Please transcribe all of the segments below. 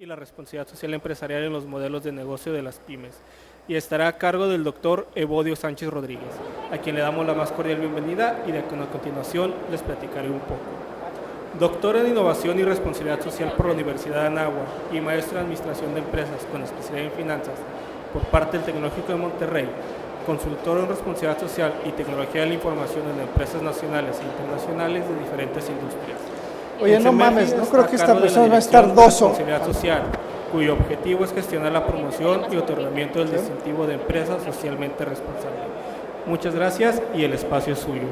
y la responsabilidad social empresarial en los modelos de negocio de las pymes, y estará a cargo del doctor Evodio Sánchez Rodríguez, a quien le damos la más cordial bienvenida y a continuación les platicaré un poco. Doctor en Innovación y Responsabilidad Social por la Universidad de Anáhuac y maestro en Administración de Empresas con especialidad en Finanzas por parte del Tecnológico de Monterrey, consultor en Responsabilidad Social y Tecnología de la Información en empresas nacionales e internacionales de diferentes industrias. Oye, no mames, no creo que esta persona va a estar 2 horas. Responsabilidad Social, cuyo objetivo es gestionar la promoción y otorgamiento del distintivo de empresa socialmente responsable. Muchas gracias y el espacio es suyo.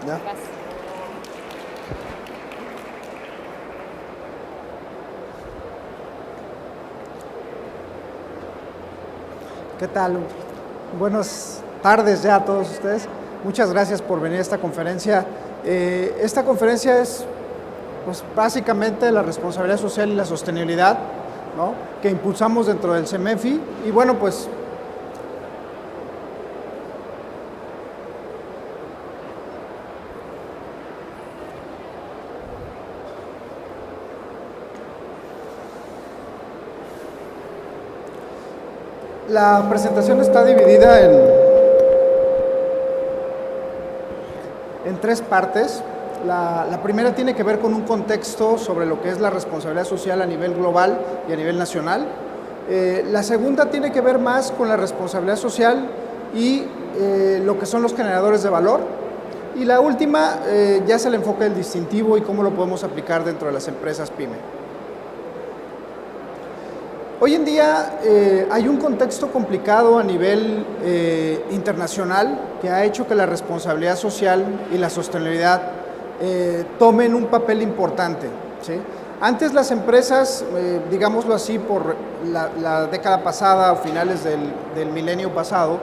Ya. ¿Qué tal? Buenas tardes ya a todos ustedes. Muchas gracias por venir a esta conferencia. Esta conferencia es pues, básicamente la responsabilidad social y la sostenibilidad, ¿no?, que impulsamos dentro del CEMEFI. Y bueno, pues la presentación está dividida en 3 partes. La primera tiene que ver con un contexto sobre lo que es la responsabilidad social a nivel global y a nivel nacional. La segunda tiene que ver más con la responsabilidad social y lo que son los generadores de valor. Y la última ya es el enfoque del distintivo y cómo lo podemos aplicar dentro de las empresas PYME. Hoy en día hay un contexto complicado a nivel internacional que ha hecho que la responsabilidad social y la sostenibilidad tomen un papel importante, ¿sí? Antes las empresas, digámoslo así, por la década pasada o finales del milenio pasado,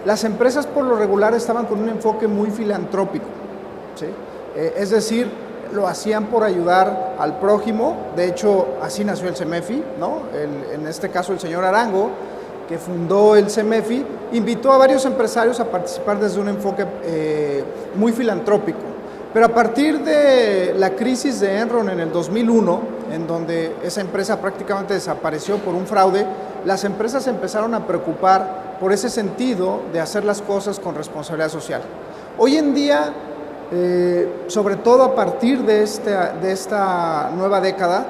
las empresas por lo regular estaban con un enfoque muy filantrópico, ¿sí? Es decir, lo hacían por ayudar al prójimo. De hecho, así nació el CEMEFI, ¿no? En este caso el señor Arango, que fundó el CEMEFI, invitó a varios empresarios a participar desde un enfoque muy filantrópico. Pero a partir de la crisis de Enron en el 2001, en donde esa empresa prácticamente desapareció por un fraude, las empresas empezaron a preocupar por ese sentido de hacer las cosas con responsabilidad social. Hoy en día, sobre todo a partir de esta nueva década,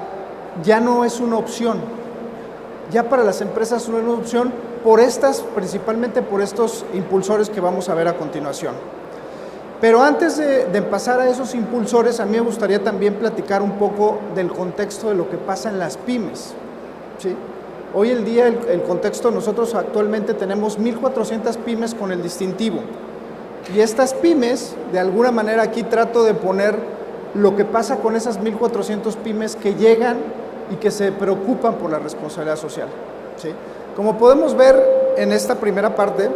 ya no es una opción. Ya para las empresas no es una opción principalmente por estos impulsores que vamos a ver a continuación. Pero antes de pasar a esos impulsores, a mí me gustaría también platicar un poco del contexto de lo que pasa en las pymes, ¿sí? Hoy en día el contexto, nosotros actualmente tenemos 1,400 pymes con el distintivo. Y estas pymes, de alguna manera aquí trato de poner lo que pasa con esas 1,400 pymes que llegan y que se preocupan por la responsabilidad social, ¿sí? Como podemos ver en esta primera parte,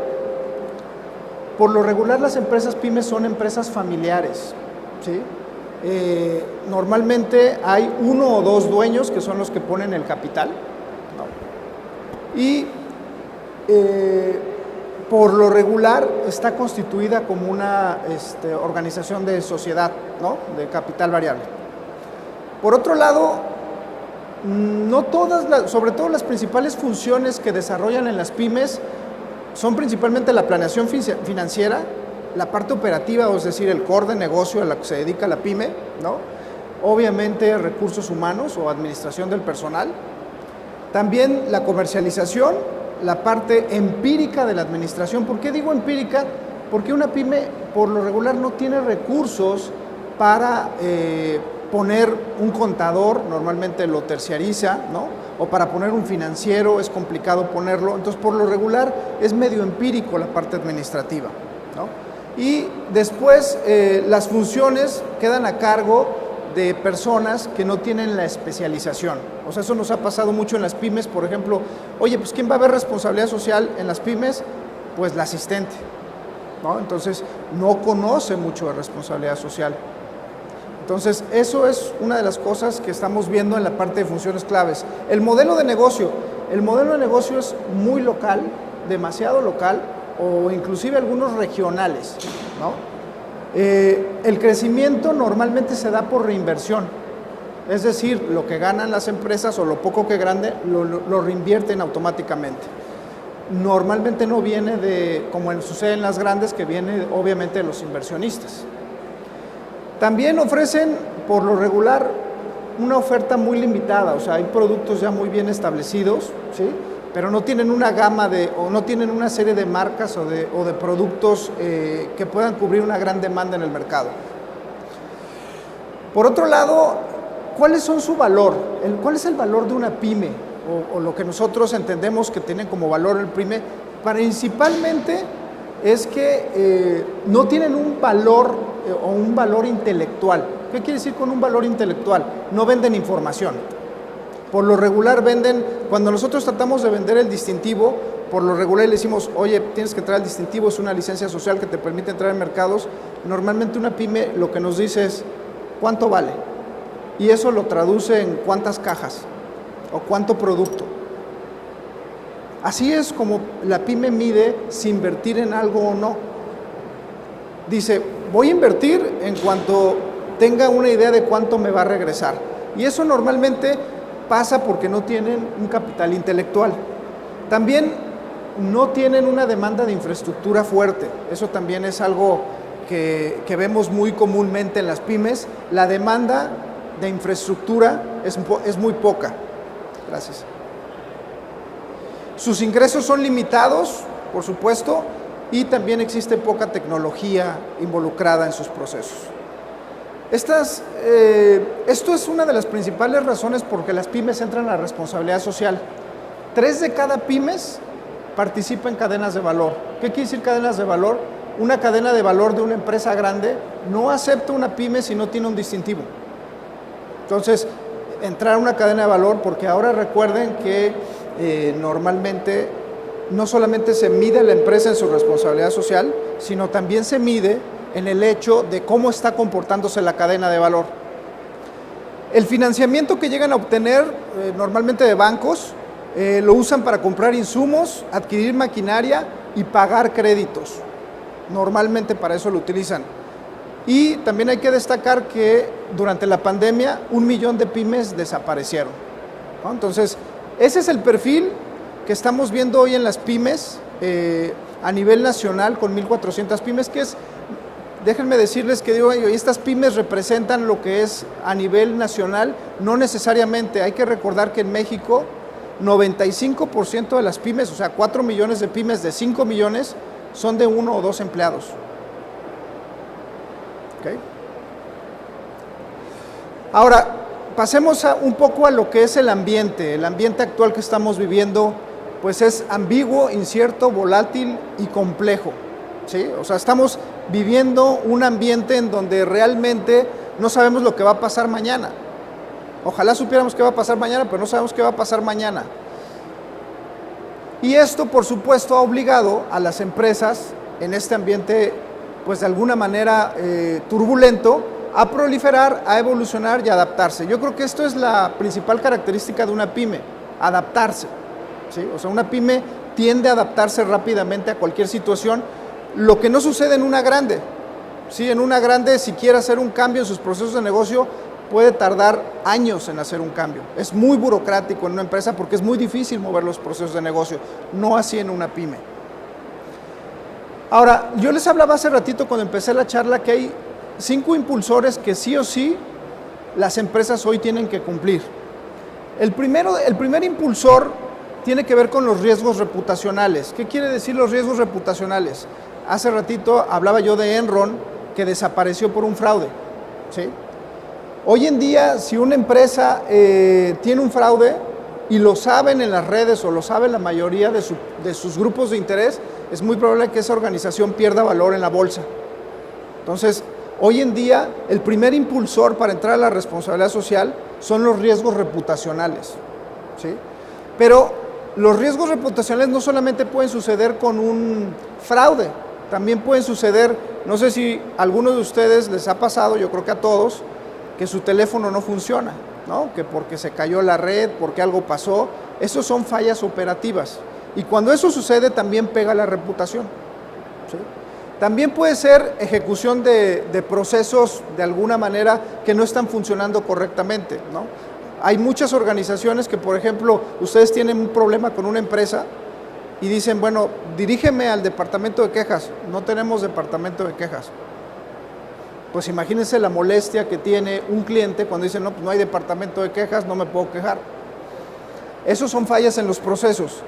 por lo regular las empresas pymes son empresas familiares, ¿sí? Normalmente hay 1 o 2 dueños que son los que ponen el capital, ¿no? Y por lo regular está constituida como una organización de sociedad, ¿no?, de capital variable. Por otro lado, no todas, sobre todo las principales funciones que desarrollan en las pymes son principalmente la planeación financiera, la parte operativa, es decir, el core de negocio a la que se dedica la pyme, ¿no? Obviamente recursos humanos o administración del personal, también la comercialización, la parte empírica de la administración. ¿Por qué digo empírica? Porque una pyme por lo regular no tiene recursos para poner un contador, normalmente lo terciariza, ¿no? O para poner un financiero es complicado ponerlo, entonces por lo regular es medio empírico la parte administrativa, ¿no? Y después las funciones quedan a cargo de personas que no tienen la especialización. O sea, eso nos ha pasado mucho en las pymes, por ejemplo, oye, pues ¿quién va a ver responsabilidad social en las pymes? Pues la asistente, ¿no? Entonces no conoce mucho de responsabilidad social. Entonces, eso es una de las cosas que estamos viendo en la parte de funciones claves. El modelo de negocio es muy local, demasiado local, o inclusive algunos regionales, ¿no? El crecimiento normalmente se da por reinversión. Es decir, lo que ganan las empresas o lo poco que ganan lo reinvierten automáticamente. Normalmente no viene de, como sucede en las grandes, que viene obviamente de los inversionistas. También ofrecen, por lo regular, una oferta muy limitada, o sea, hay productos ya muy bien establecidos, ¿sí? Pero no tienen una gama o no tienen una serie de marcas o de productos que puedan cubrir una gran demanda en el mercado. Por otro lado, ¿cuáles son su valor? ¿Cuál es el valor de una pyme? O lo que nosotros entendemos que tiene como valor el pyme, principalmente es que no tienen un valor o un valor intelectual. ¿Qué quiere decir con un valor intelectual? No venden información. Por lo regular venden, cuando nosotros tratamos de vender el distintivo, por lo regular le decimos, oye, tienes que traer el distintivo, es una licencia social que te permite entrar en mercados. Normalmente una pyme lo que nos dice es, ¿cuánto vale? Y eso lo traduce en cuántas cajas o cuánto producto. Así es como la pyme mide si invertir en algo o no. Dice, voy a invertir en cuanto tenga una idea de cuánto me va a regresar. Y eso normalmente pasa porque no tienen un capital intelectual. También no tienen una demanda de infraestructura fuerte. Eso también es algo que vemos muy comúnmente en las pymes. La demanda de infraestructura es muy poca. Gracias. Sus ingresos son limitados, por supuesto, y también existe poca tecnología involucrada en sus procesos. Esto es una de las principales razones por que las pymes entran a la responsabilidad social. 3 de cada pymes participa en cadenas de valor. ¿Qué quiere decir cadenas de valor? Una cadena de valor de una empresa grande no acepta una pyme si no tiene un distintivo. Entonces, entrar a una cadena de valor, porque ahora recuerden que normalmente no solamente se mide la empresa en su responsabilidad social, sino también se mide en el hecho de cómo está comportándose la cadena de valor. El financiamiento que llegan a obtener normalmente de bancos lo usan para comprar insumos, adquirir maquinaria y pagar créditos. Normalmente para eso lo utilizan. Y también hay que destacar que durante la pandemia 1 millón de pymes desaparecieron, ¿no? Entonces, ese es el perfil que estamos viendo hoy en las pymes a nivel nacional con 1,400 pymes, que es, déjenme decirles que estas pymes representan lo que es a nivel nacional, no necesariamente. Hay que recordar que en México 95% de las pymes, o sea 4 millones de pymes de 5 millones, son de 1 o 2 empleados. ¿Okay? Ahora, pasemos un poco a lo que es el ambiente. El ambiente actual que estamos viviendo, pues es ambiguo, incierto, volátil y complejo, ¿sí? O sea, estamos viviendo un ambiente en donde realmente no sabemos lo que va a pasar mañana. Ojalá supiéramos qué va a pasar mañana, pero no sabemos qué va a pasar mañana. Y esto, por supuesto, ha obligado a las empresas en este ambiente, pues de alguna manera turbulento, a proliferar, a evolucionar y a adaptarse. Yo creo que esto es la principal característica de una pyme, adaptarse, ¿sí? O sea, una pyme tiende a adaptarse rápidamente a cualquier situación, lo que no sucede en una grande, ¿sí? En una grande, si quiere hacer un cambio en sus procesos de negocio, puede tardar años en hacer un cambio. Es muy burocrático en una empresa porque es muy difícil mover los procesos de negocio, no así en una pyme. Ahora, yo les hablaba hace ratito cuando empecé la charla que hay 5 impulsores que sí o sí las empresas hoy tienen que cumplir. El primer impulsor tiene que ver con los riesgos reputacionales. ¿Qué quiere decir los riesgos reputacionales? Hace ratito hablaba yo de Enron, que desapareció por un fraude, ¿sí? Hoy en día, si una empresa tiene un fraude y lo saben en las redes o lo sabe la mayoría de sus grupos de interés, es muy probable que esa organización pierda valor en la bolsa. Entonces, hoy en día, el primer impulsor para entrar a la responsabilidad social son los riesgos reputacionales, ¿sí? Pero los riesgos reputacionales no solamente pueden suceder con un fraude, también pueden suceder, no sé si a algunos de ustedes les ha pasado, yo creo que a todos, que su teléfono no funciona, ¿no? Que porque se cayó la red, porque algo pasó. Esos son fallas operativas. Y cuando eso sucede, también pega la reputación, ¿sí? También puede ser ejecución de procesos de alguna manera que no están funcionando correctamente, ¿no? Hay muchas organizaciones que, por ejemplo, ustedes tienen un problema con una empresa y dicen, bueno, dirígeme al departamento de quejas. No tenemos departamento de quejas. Pues imagínense la molestia que tiene un cliente cuando dice, no, pues no hay departamento de quejas, no me puedo quejar. Esos son fallas en los procesos.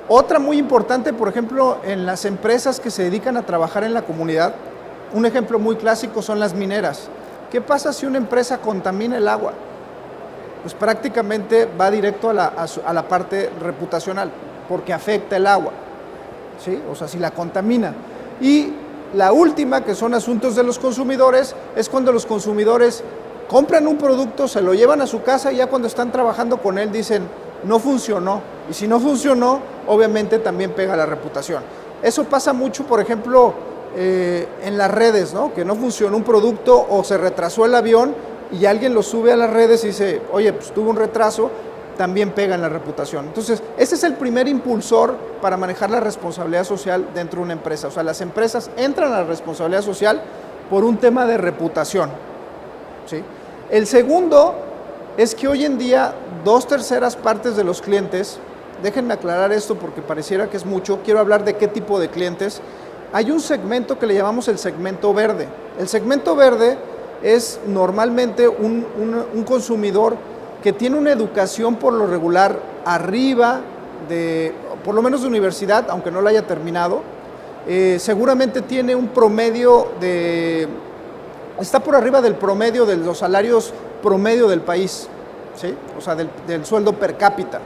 Otra muy importante, por ejemplo, en las empresas que se dedican a trabajar en la comunidad, un ejemplo muy clásico son las mineras. ¿Qué pasa si una empresa contamina el agua? Pues prácticamente va directo a la parte reputacional, porque afecta el agua, ¿sí? O sea, si la contamina. Y la última, que son asuntos de los consumidores, es cuando los consumidores compran un producto, se lo llevan a su casa y ya cuando están trabajando con él dicen, no funcionó. Y si no funcionó, obviamente también pega la reputación. Eso pasa mucho, por ejemplo, en las redes, ¿no? Que no funcionó un producto o se retrasó el avión y alguien lo sube a las redes y dice, oye, pues tuvo un retraso, también pega en la reputación. Entonces, ese es el primer impulsor para manejar la responsabilidad social dentro de una empresa. O sea, las empresas entran a la responsabilidad social por un tema de reputación, ¿sí? El segundo es que hoy en día 2/3 partes de los clientes, déjenme aclarar esto porque pareciera que es mucho, quiero hablar de qué tipo de clientes. Hay un segmento que le llamamos el segmento verde. El segmento verde es normalmente un consumidor que tiene una educación por lo regular arriba de, por lo menos de universidad, aunque no la haya terminado, seguramente tiene un promedio está por arriba del promedio de los salarios promedio del país, ¿sí? O sea, del sueldo per cápita.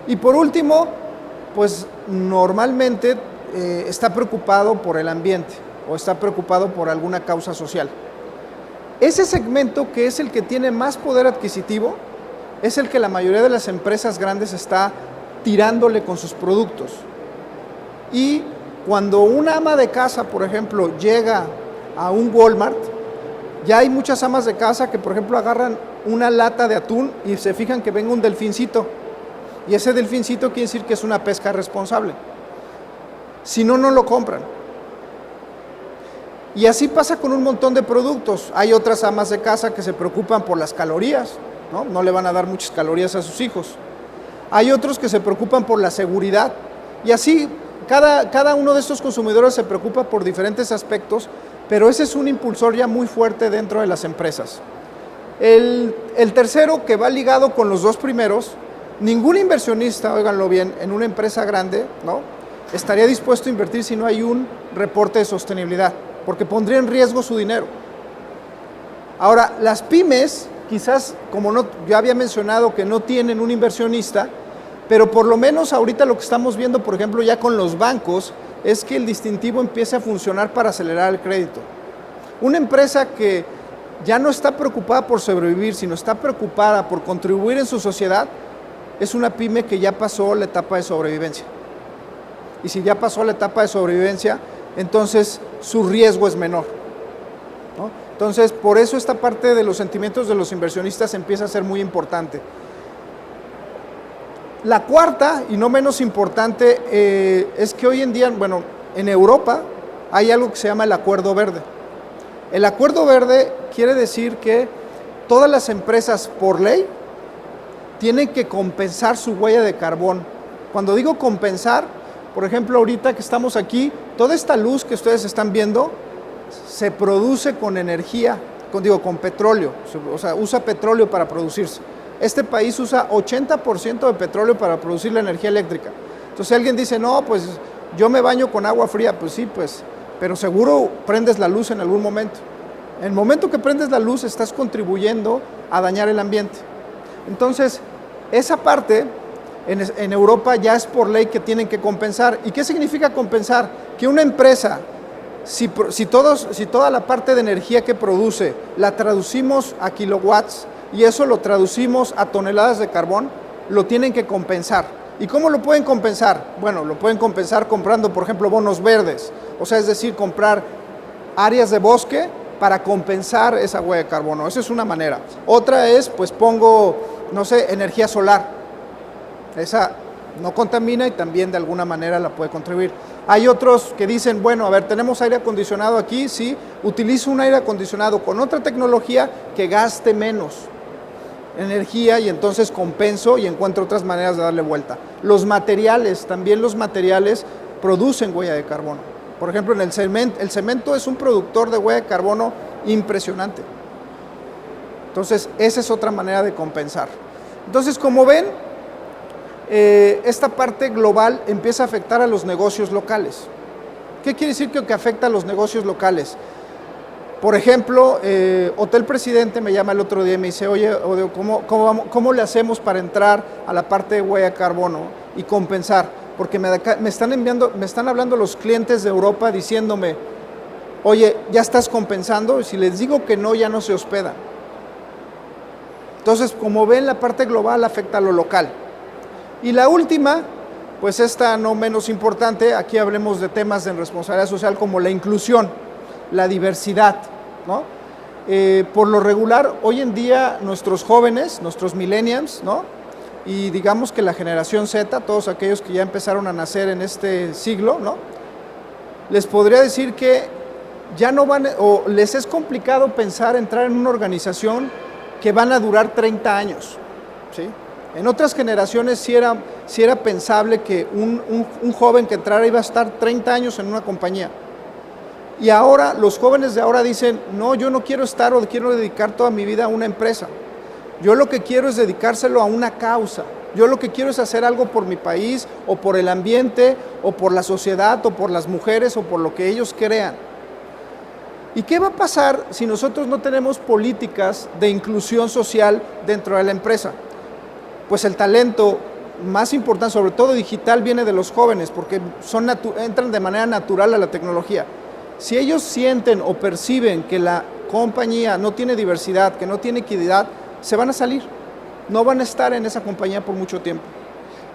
Y por último, pues normalmente está preocupado por el ambiente o está preocupado por alguna causa social. Ese segmento, que es el que tiene más poder adquisitivo, es el que la mayoría de las empresas grandes está tirándole con sus productos. Y cuando una ama de casa, por ejemplo, llega a un Walmart, ya hay muchas amas de casa que, por ejemplo, agarran una lata de atún y se fijan que venga un delfincito. Y ese delfincito quiere decir que es una pesca responsable. Si no, no lo compran. Y así pasa con un montón de productos. Hay otras amas de casa que se preocupan por las calorías, ¿no? No le van a dar muchas calorías a sus hijos. Hay otros que se preocupan por la seguridad. Y así, cada uno de estos consumidores se preocupa por diferentes aspectos, pero ese es un impulsor ya muy fuerte dentro de las empresas. El tercero, que va ligado con los dos primeros, ningún inversionista, óiganlo bien, en una empresa grande, ¿no?, estaría dispuesto a invertir si no hay un reporte de sostenibilidad, porque pondría en riesgo su dinero. Ahora, las pymes, quizás, como yo había mencionado que no tienen un inversionista, pero por lo menos ahorita lo que estamos viendo, por ejemplo, ya con los bancos, es que el distintivo empiece a funcionar para acelerar el crédito. Una empresa que ya no está preocupada por sobrevivir, sino está preocupada por contribuir en su sociedad, es una pyme que ya pasó la etapa de sobrevivencia. Y si ya pasó la etapa de sobrevivencia, entonces su riesgo es menor, ¿no? Entonces, por eso esta parte de los sentimientos de los inversionistas empieza a ser muy importante. La cuarta, y no menos importante, es que hoy en día, bueno, en Europa hay algo que se llama el Acuerdo Verde. El Acuerdo Verde quiere decir que todas las empresas, por ley, tienen que compensar su huella de carbón. Cuando digo compensar, por ejemplo, ahorita que estamos aquí, toda esta luz que ustedes están viendo se produce con energía, con petróleo, o sea, usa petróleo para producirse. Este país usa 80% de petróleo para producir la energía eléctrica. Entonces, si alguien dice, no, pues yo me baño con agua fría, pues sí, pues, pero seguro prendes la luz en algún momento. En el momento que prendes la luz, estás contribuyendo a dañar el ambiente. Entonces, esa parte en Europa ya es por ley que tienen que compensar. ¿Y qué significa compensar? Que una empresa, si toda la parte de energía que produce la traducimos a kilowatts y eso lo traducimos a toneladas de carbón, lo tienen que compensar. ¿Y cómo lo pueden compensar? Bueno, lo pueden compensar comprando, por ejemplo, bonos verdes. O sea, es decir, comprar áreas de bosque para compensar esa huella de carbono. Esa es una manera. Otra es, pues pongo, no sé, energía solar. Esa no contamina y también de alguna manera la puede contribuir. Hay otros que dicen, bueno, a ver, tenemos aire acondicionado aquí, sí, utilizo un aire acondicionado con otra tecnología que gaste menos energía y entonces compenso y encuentro otras maneras de darle vuelta. Los materiales, también los materiales producen huella de carbono. Por ejemplo, en el cemento es un productor de huella de carbono impresionante. Entonces, esa es otra manera de compensar. Entonces, como ven, esta parte global empieza a afectar a los negocios locales. ¿Qué quiere decir que afecta a los negocios locales? Por ejemplo, Hotel Presidente me llama el otro día y me dice, oye, ¿cómo le hacemos para entrar a la parte de huella de carbono y compensar? Porque me están hablando los clientes de Europa diciéndome, oye, ¿ya estás compensando? Y si les digo que no, ya no se hospedan. Entonces, como ven, la parte global afecta a lo local. Y la última, pues esta no menos importante, aquí hablemos de temas de responsabilidad social como la inclusión, la diversidad, ¿no? Por lo regular, hoy en día nuestros jóvenes, nuestros millennials, ¿no? Y digamos que la generación Z, todos aquellos que ya empezaron a nacer en este siglo, ¿no? Les podría decir que ya no van, o les es complicado pensar entrar en una organización que van a durar 30 años, ¿sí? En otras generaciones sí era pensable que un joven que entrara iba a estar 30 años en una compañía. Y ahora, los jóvenes de ahora dicen, no, yo no quiero estar o quiero dedicar toda mi vida a una empresa. Yo lo que quiero es dedicárselo a una causa. Yo lo que quiero es hacer algo por mi país, o por el ambiente, o por la sociedad, o por las mujeres, o por lo que ellos crean. ¿Y qué va a pasar si nosotros no tenemos políticas de inclusión social dentro de la empresa? Pues el talento más importante, sobre todo digital, viene de los jóvenes, porque entran de manera natural a la tecnología. Si ellos sienten o perciben que la compañía no tiene diversidad, que no tiene equidad, se van a salir. No van a estar en esa compañía por mucho tiempo.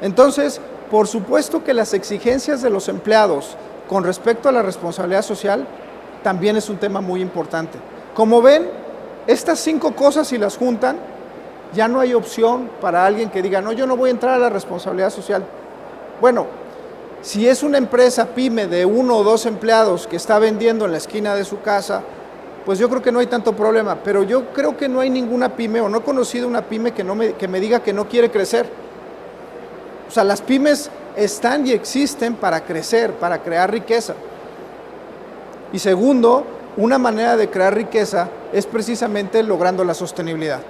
Entonces, por supuesto que las exigencias de los empleados con respecto a la responsabilidad social también es un tema muy importante. Como ven, estas 5 cosas, si las juntan, ya no hay opción para alguien que diga, no, yo no voy a entrar a la responsabilidad social. Bueno, si es una empresa pyme de 1 o 2 empleados que está vendiendo en la esquina de su casa, pues yo creo que no hay tanto problema, pero yo creo que no hay ninguna pyme, o no he conocido una pyme que me diga que no quiere crecer. O sea, las pymes están y existen para crecer, para crear riqueza. Y segundo, una manera de crear riqueza es precisamente logrando la sostenibilidad.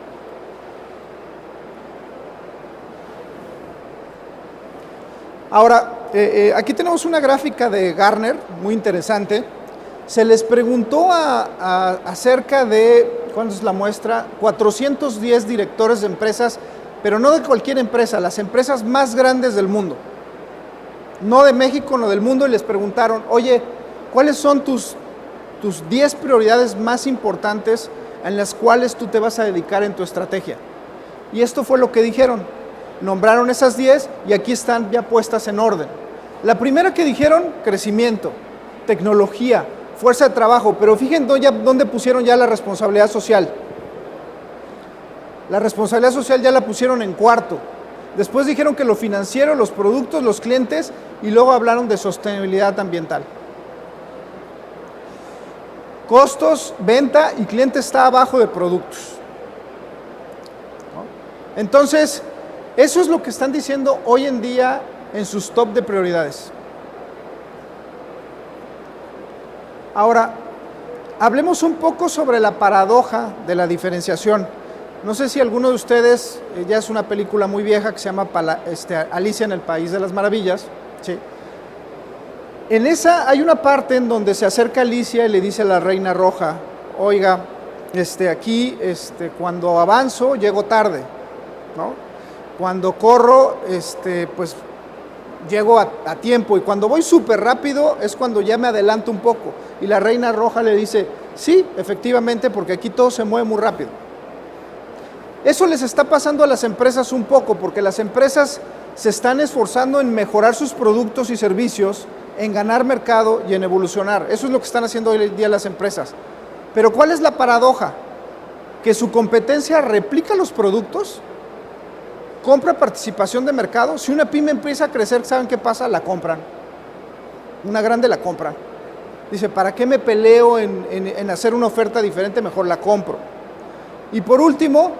Ahora, aquí tenemos una gráfica de Gartner, muy interesante. Se les preguntó acerca de, ¿cuánto es la muestra? 410 directores de empresas, pero no de cualquier empresa, las empresas más grandes del mundo. No de México, no del mundo, y les preguntaron, oye, ¿cuáles son tus 10 prioridades más importantes en las cuales tú te vas a dedicar en tu estrategia? Y esto fue lo que dijeron. Nombraron esas 10 y aquí están ya puestas en orden. La primera que dijeron, crecimiento, tecnología, fuerza de trabajo, pero fíjense dónde pusieron ya la responsabilidad social. La responsabilidad social ya la pusieron en cuarto. Después dijeron que lo financiero, los productos, los clientes, y luego hablaron de sostenibilidad ambiental. Costos, venta y cliente está abajo de productos. ¿No? Entonces, eso es lo que están diciendo hoy en día en sus top de prioridades. Ahora, hablemos un poco sobre la paradoja de la diferenciación. No sé si alguno de ustedes, ya es una película muy vieja que se llama Alicia en el País de las Maravillas, ¿sí? En esa hay una parte en donde se acerca Alicia y le dice a la Reina Roja, oiga, aquí cuando avanzo llego tarde, ¿no? Cuando corro, pues llego a tiempo, y cuando voy súper rápido es cuando ya me adelanto un poco. Y la Reina Roja le dice, sí, efectivamente, porque aquí todo se mueve muy rápido. Eso les está pasando a las empresas un poco, porque las empresas se están esforzando en mejorar sus productos y servicios, en ganar mercado y en evolucionar. Eso es lo que están haciendo hoy en día las empresas. Pero ¿cuál es la paradoja? Que su competencia replica los productos, compra participación de mercado. Si una pyme empieza a crecer, ¿saben qué pasa? La compran. Una grande la compra. Dice, ¿para qué me peleo en hacer una oferta diferente? Mejor la compro. Y por último,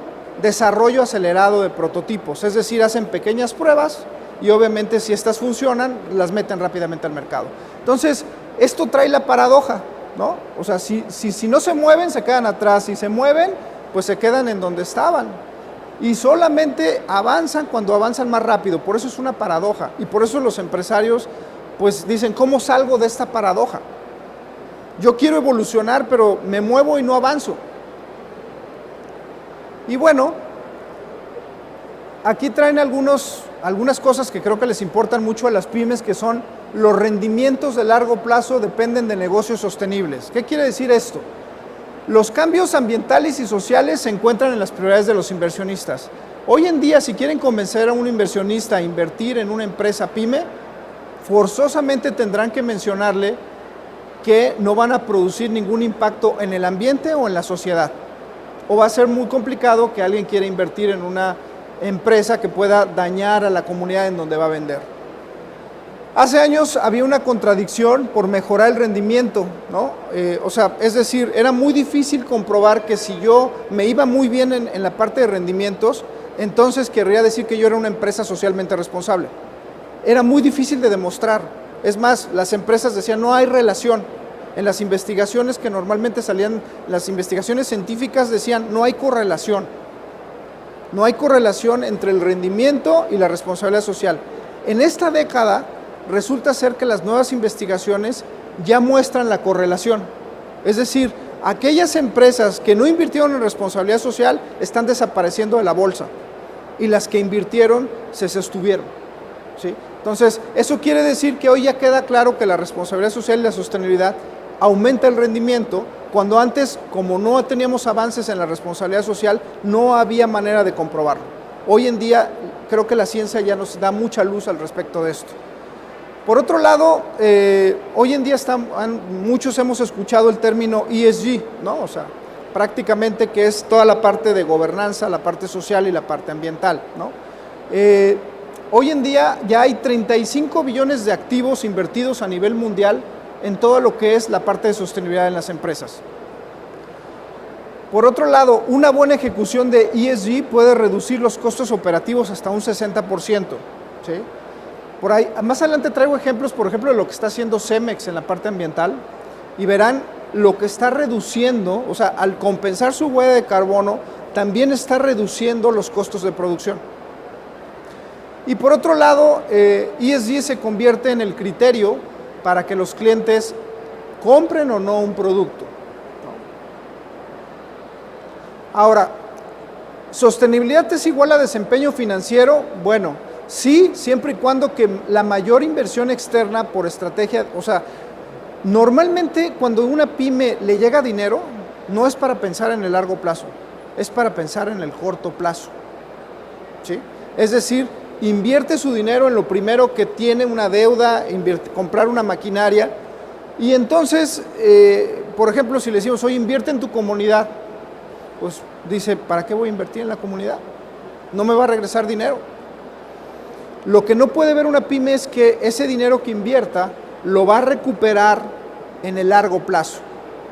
desarrollo acelerado de prototipos, es decir, hacen pequeñas pruebas y obviamente si estas funcionan, las meten rápidamente al mercado. Entonces, esto trae la paradoja, ¿no? O sea, si no se mueven, se quedan atrás, si se mueven, pues se quedan en donde estaban. Y solamente avanzan cuando avanzan más rápido, por eso es una paradoja. Y por eso los empresarios, pues dicen, ¿cómo salgo de esta paradoja? Yo quiero evolucionar, pero me muevo y no avanzo. Y bueno, aquí traen algunas cosas que creo que les importan mucho a las pymes, que son los rendimientos de largo plazo dependen de negocios sostenibles. ¿Qué quiere decir esto? Los cambios ambientales y sociales se encuentran en las prioridades de los inversionistas. Hoy en día, si quieren convencer a un inversionista a invertir en una empresa pyme, forzosamente tendrán que mencionarle que no van a producir ningún impacto en el ambiente o en la sociedad. O va a ser muy complicado que alguien quiera invertir en una empresa que pueda dañar a la comunidad en donde va a vender. Hace años había una contradicción por mejorar el rendimiento, ¿no? Es decir, era muy difícil comprobar que si yo me iba muy bien en la parte de rendimientos, entonces querría decir que yo era una empresa socialmente responsable. Era muy difícil de demostrar. Es más, las empresas decían, no hay relación. En las investigaciones que normalmente salían, las investigaciones científicas decían, no hay correlación. No hay correlación entre el rendimiento y la responsabilidad social. En esta década resulta ser que las nuevas investigaciones ya muestran la correlación. Es decir, aquellas empresas que no invirtieron en responsabilidad social están desapareciendo de la bolsa y las que invirtieron se sostuvieron, ¿sí? Entonces, eso quiere decir que hoy ya queda claro que la responsabilidad social y la sostenibilidad aumenta el rendimiento, cuando antes, como no teníamos avances en la responsabilidad social, no había manera de comprobarlo. Hoy en día, creo que la ciencia ya nos da mucha luz al respecto de esto. Por otro lado, hoy en día muchos hemos escuchado el término ESG, ¿no? O sea, prácticamente que es toda la parte de gobernanza, la parte social y la parte ambiental, ¿no? Hoy en día ya hay 35 billones de activos invertidos a nivel mundial en todo lo que es la parte de sostenibilidad en las empresas. Por otro lado, una buena ejecución de ESG puede reducir los costos operativos hasta un 60%, ¿sí? Por ahí, más adelante traigo ejemplos, por ejemplo, de lo que está haciendo Cemex en la parte ambiental, y verán lo que está reduciendo, o sea, al compensar su huella de carbono, también está reduciendo los costos de producción. Y por otro lado, ESG se convierte en el criterio para que los clientes compren o no un producto. Ahora, ¿sostenibilidad es igual a desempeño financiero? Bueno, sí, siempre y cuando que la mayor inversión externa por estrategia, o sea, normalmente cuando una pyme le llega dinero, no es para pensar en el largo plazo, es para pensar en el corto plazo, ¿sí? Es decir, invierte su dinero en lo primero que tiene, una deuda, comprar una maquinaria, y entonces, por ejemplo, si le decimos, oye, invierte en tu comunidad, pues dice, ¿para qué voy a invertir en la comunidad? No me va a regresar dinero. Lo que no puede ver una pyme es que ese dinero que invierta lo va a recuperar en el largo plazo,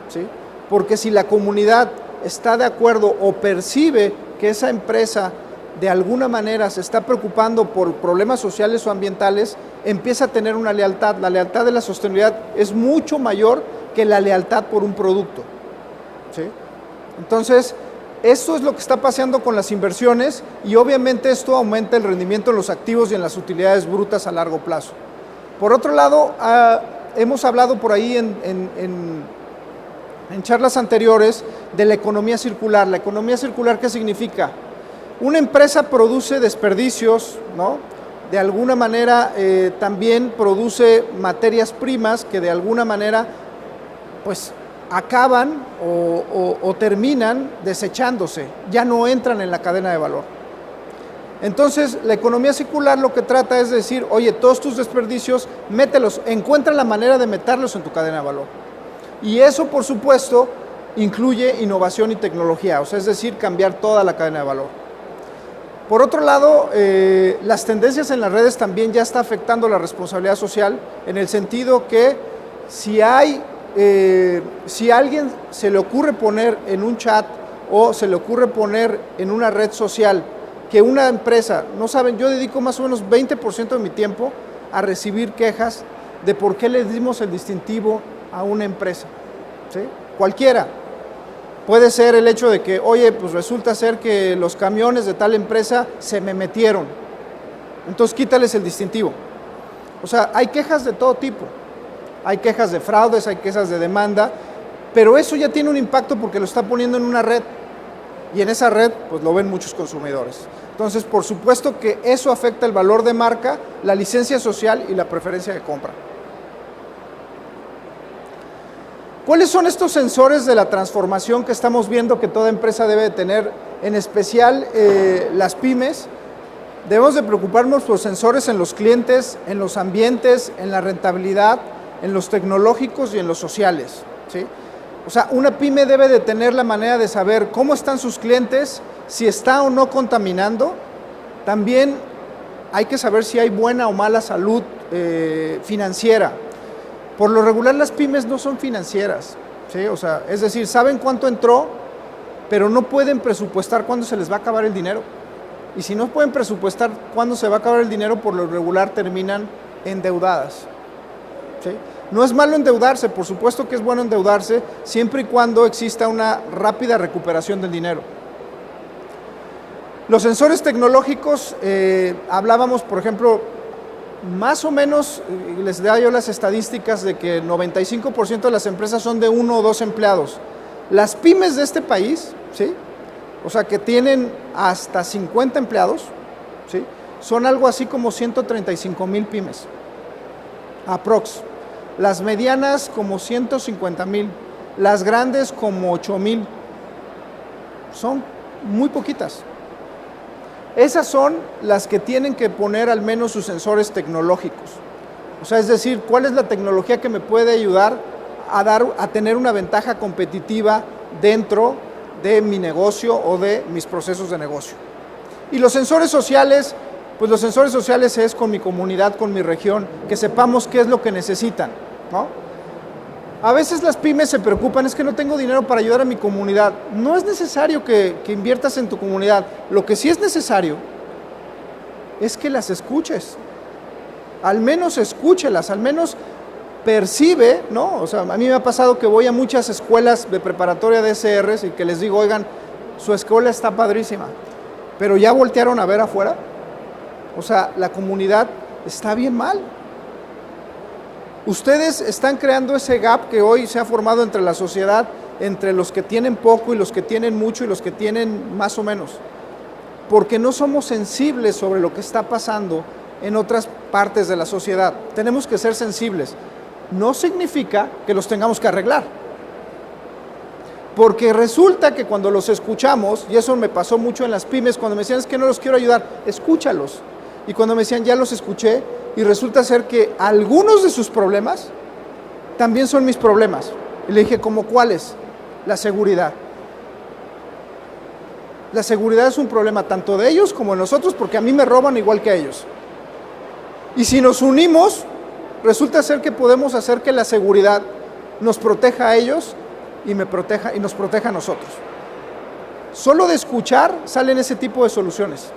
¿sí? Porque si la comunidad está de acuerdo o percibe que esa empresa de alguna manera se está preocupando por problemas sociales o ambientales, empieza a tener una lealtad. La lealtad de la sostenibilidad es mucho mayor que la lealtad por un producto, ¿sí? Entonces, esto es lo que está pasando con las inversiones y obviamente esto aumenta el rendimiento en los activos y en las utilidades brutas a largo plazo. Por otro lado, hemos hablado por ahí en charlas anteriores de la economía circular. La economía circular, ¿qué significa? Una empresa produce desperdicios, ¿no? De alguna manera también produce materias primas que de alguna manera pues acaban o terminan desechándose, ya no entran en la cadena de valor. Entonces, la economía circular lo que trata es decir, oye, todos tus desperdicios, mételos, encuentra la manera de meterlos en tu cadena de valor. Y eso, por supuesto, incluye innovación y tecnología, o sea, es decir, cambiar toda la cadena de valor. Por otro lado, las tendencias en las redes también ya está afectando la responsabilidad social, en el sentido que si alguien se le ocurre poner en un chat o se le ocurre poner en una red social que una empresa, no saben, yo dedico más o menos 20% de mi tiempo a recibir quejas de por qué le dimos el distintivo a una empresa, ¿sí? Cualquiera. Puede ser el hecho de que, oye, pues resulta ser que los camiones de tal empresa se me metieron, entonces quítales el distintivo. O sea, hay quejas de todo tipo, hay quejas de fraudes, hay quejas de demanda, pero eso ya tiene un impacto porque lo está poniendo en una red, y en esa red pues lo ven muchos consumidores. Entonces, por supuesto que eso afecta el valor de marca, la licencia social y la preferencia de compra. ¿Cuáles son estos sensores de la transformación que estamos viendo que toda empresa debe de tener? En especial las pymes. Debemos de preocuparnos por sensores en los clientes, en los ambientes, en la rentabilidad, en los tecnológicos y en los sociales, ¿sí? O sea, una pyme debe de tener la manera de saber cómo están sus clientes, si está o no contaminando. También hay que saber si hay buena o mala salud financiera. Por lo regular las pymes no son financieras, ¿sí? O sea, es decir, saben cuánto entró, pero no pueden presupuestar cuándo se les va a acabar el dinero. Y si no pueden presupuestar cuándo se va a acabar el dinero, por lo regular terminan endeudadas, ¿sí? No es malo endeudarse, por supuesto que es bueno endeudarse, siempre y cuando exista una rápida recuperación del dinero. Los sensores tecnológicos, hablábamos, por ejemplo, más o menos, les da yo las estadísticas de que el 95% de las empresas son de 1 o 2 empleados. Las pymes de este país, ¿sí? O sea, que tienen hasta 50 empleados, ¿sí? Son algo así como 135,000 pymes, aprox. Las medianas como 150,000, las grandes como 8,000. Son muy poquitas. Esas son las que tienen que poner al menos sus sensores tecnológicos. O sea, es decir, ¿cuál es la tecnología que me puede ayudar a tener una ventaja competitiva dentro de mi negocio o de mis procesos de negocio? Y los sensores sociales, pues los sensores sociales es con mi comunidad, con mi región, que sepamos qué es lo que necesitan, ¿no? A veces las pymes se preocupan, es que no tengo dinero para ayudar a mi comunidad. No es necesario que inviertas en tu comunidad. Lo que sí es necesario es que las escuches. Al menos escúchelas, al menos percibe, ¿no? O sea, a mí me ha pasado que voy a muchas escuelas de preparatoria de SRs y que les digo, oigan, su escuela está padrísima, pero ya voltearon a ver afuera. O sea, la comunidad está bien mal. Ustedes están creando ese gap que hoy se ha formado entre la sociedad, entre los que tienen poco y los que tienen mucho y los que tienen más o menos, porque no somos sensibles sobre lo que está pasando en otras partes de la sociedad. Tenemos que ser sensibles. No significa que los tengamos que arreglar, porque resulta que cuando los escuchamos, y eso me pasó mucho en las pymes, cuando me decían, es que no los quiero ayudar, escúchalos. Y cuando me decían, ya los escuché, y resulta ser que algunos de sus problemas también son mis problemas. Y le dije, ¿cómo cuáles? La seguridad. La seguridad es un problema tanto de ellos como de nosotros, porque a mí me roban igual que a ellos. Y si nos unimos, resulta ser que podemos hacer que la seguridad nos proteja a ellos y nos proteja a nosotros. Solo de escuchar salen ese tipo de soluciones.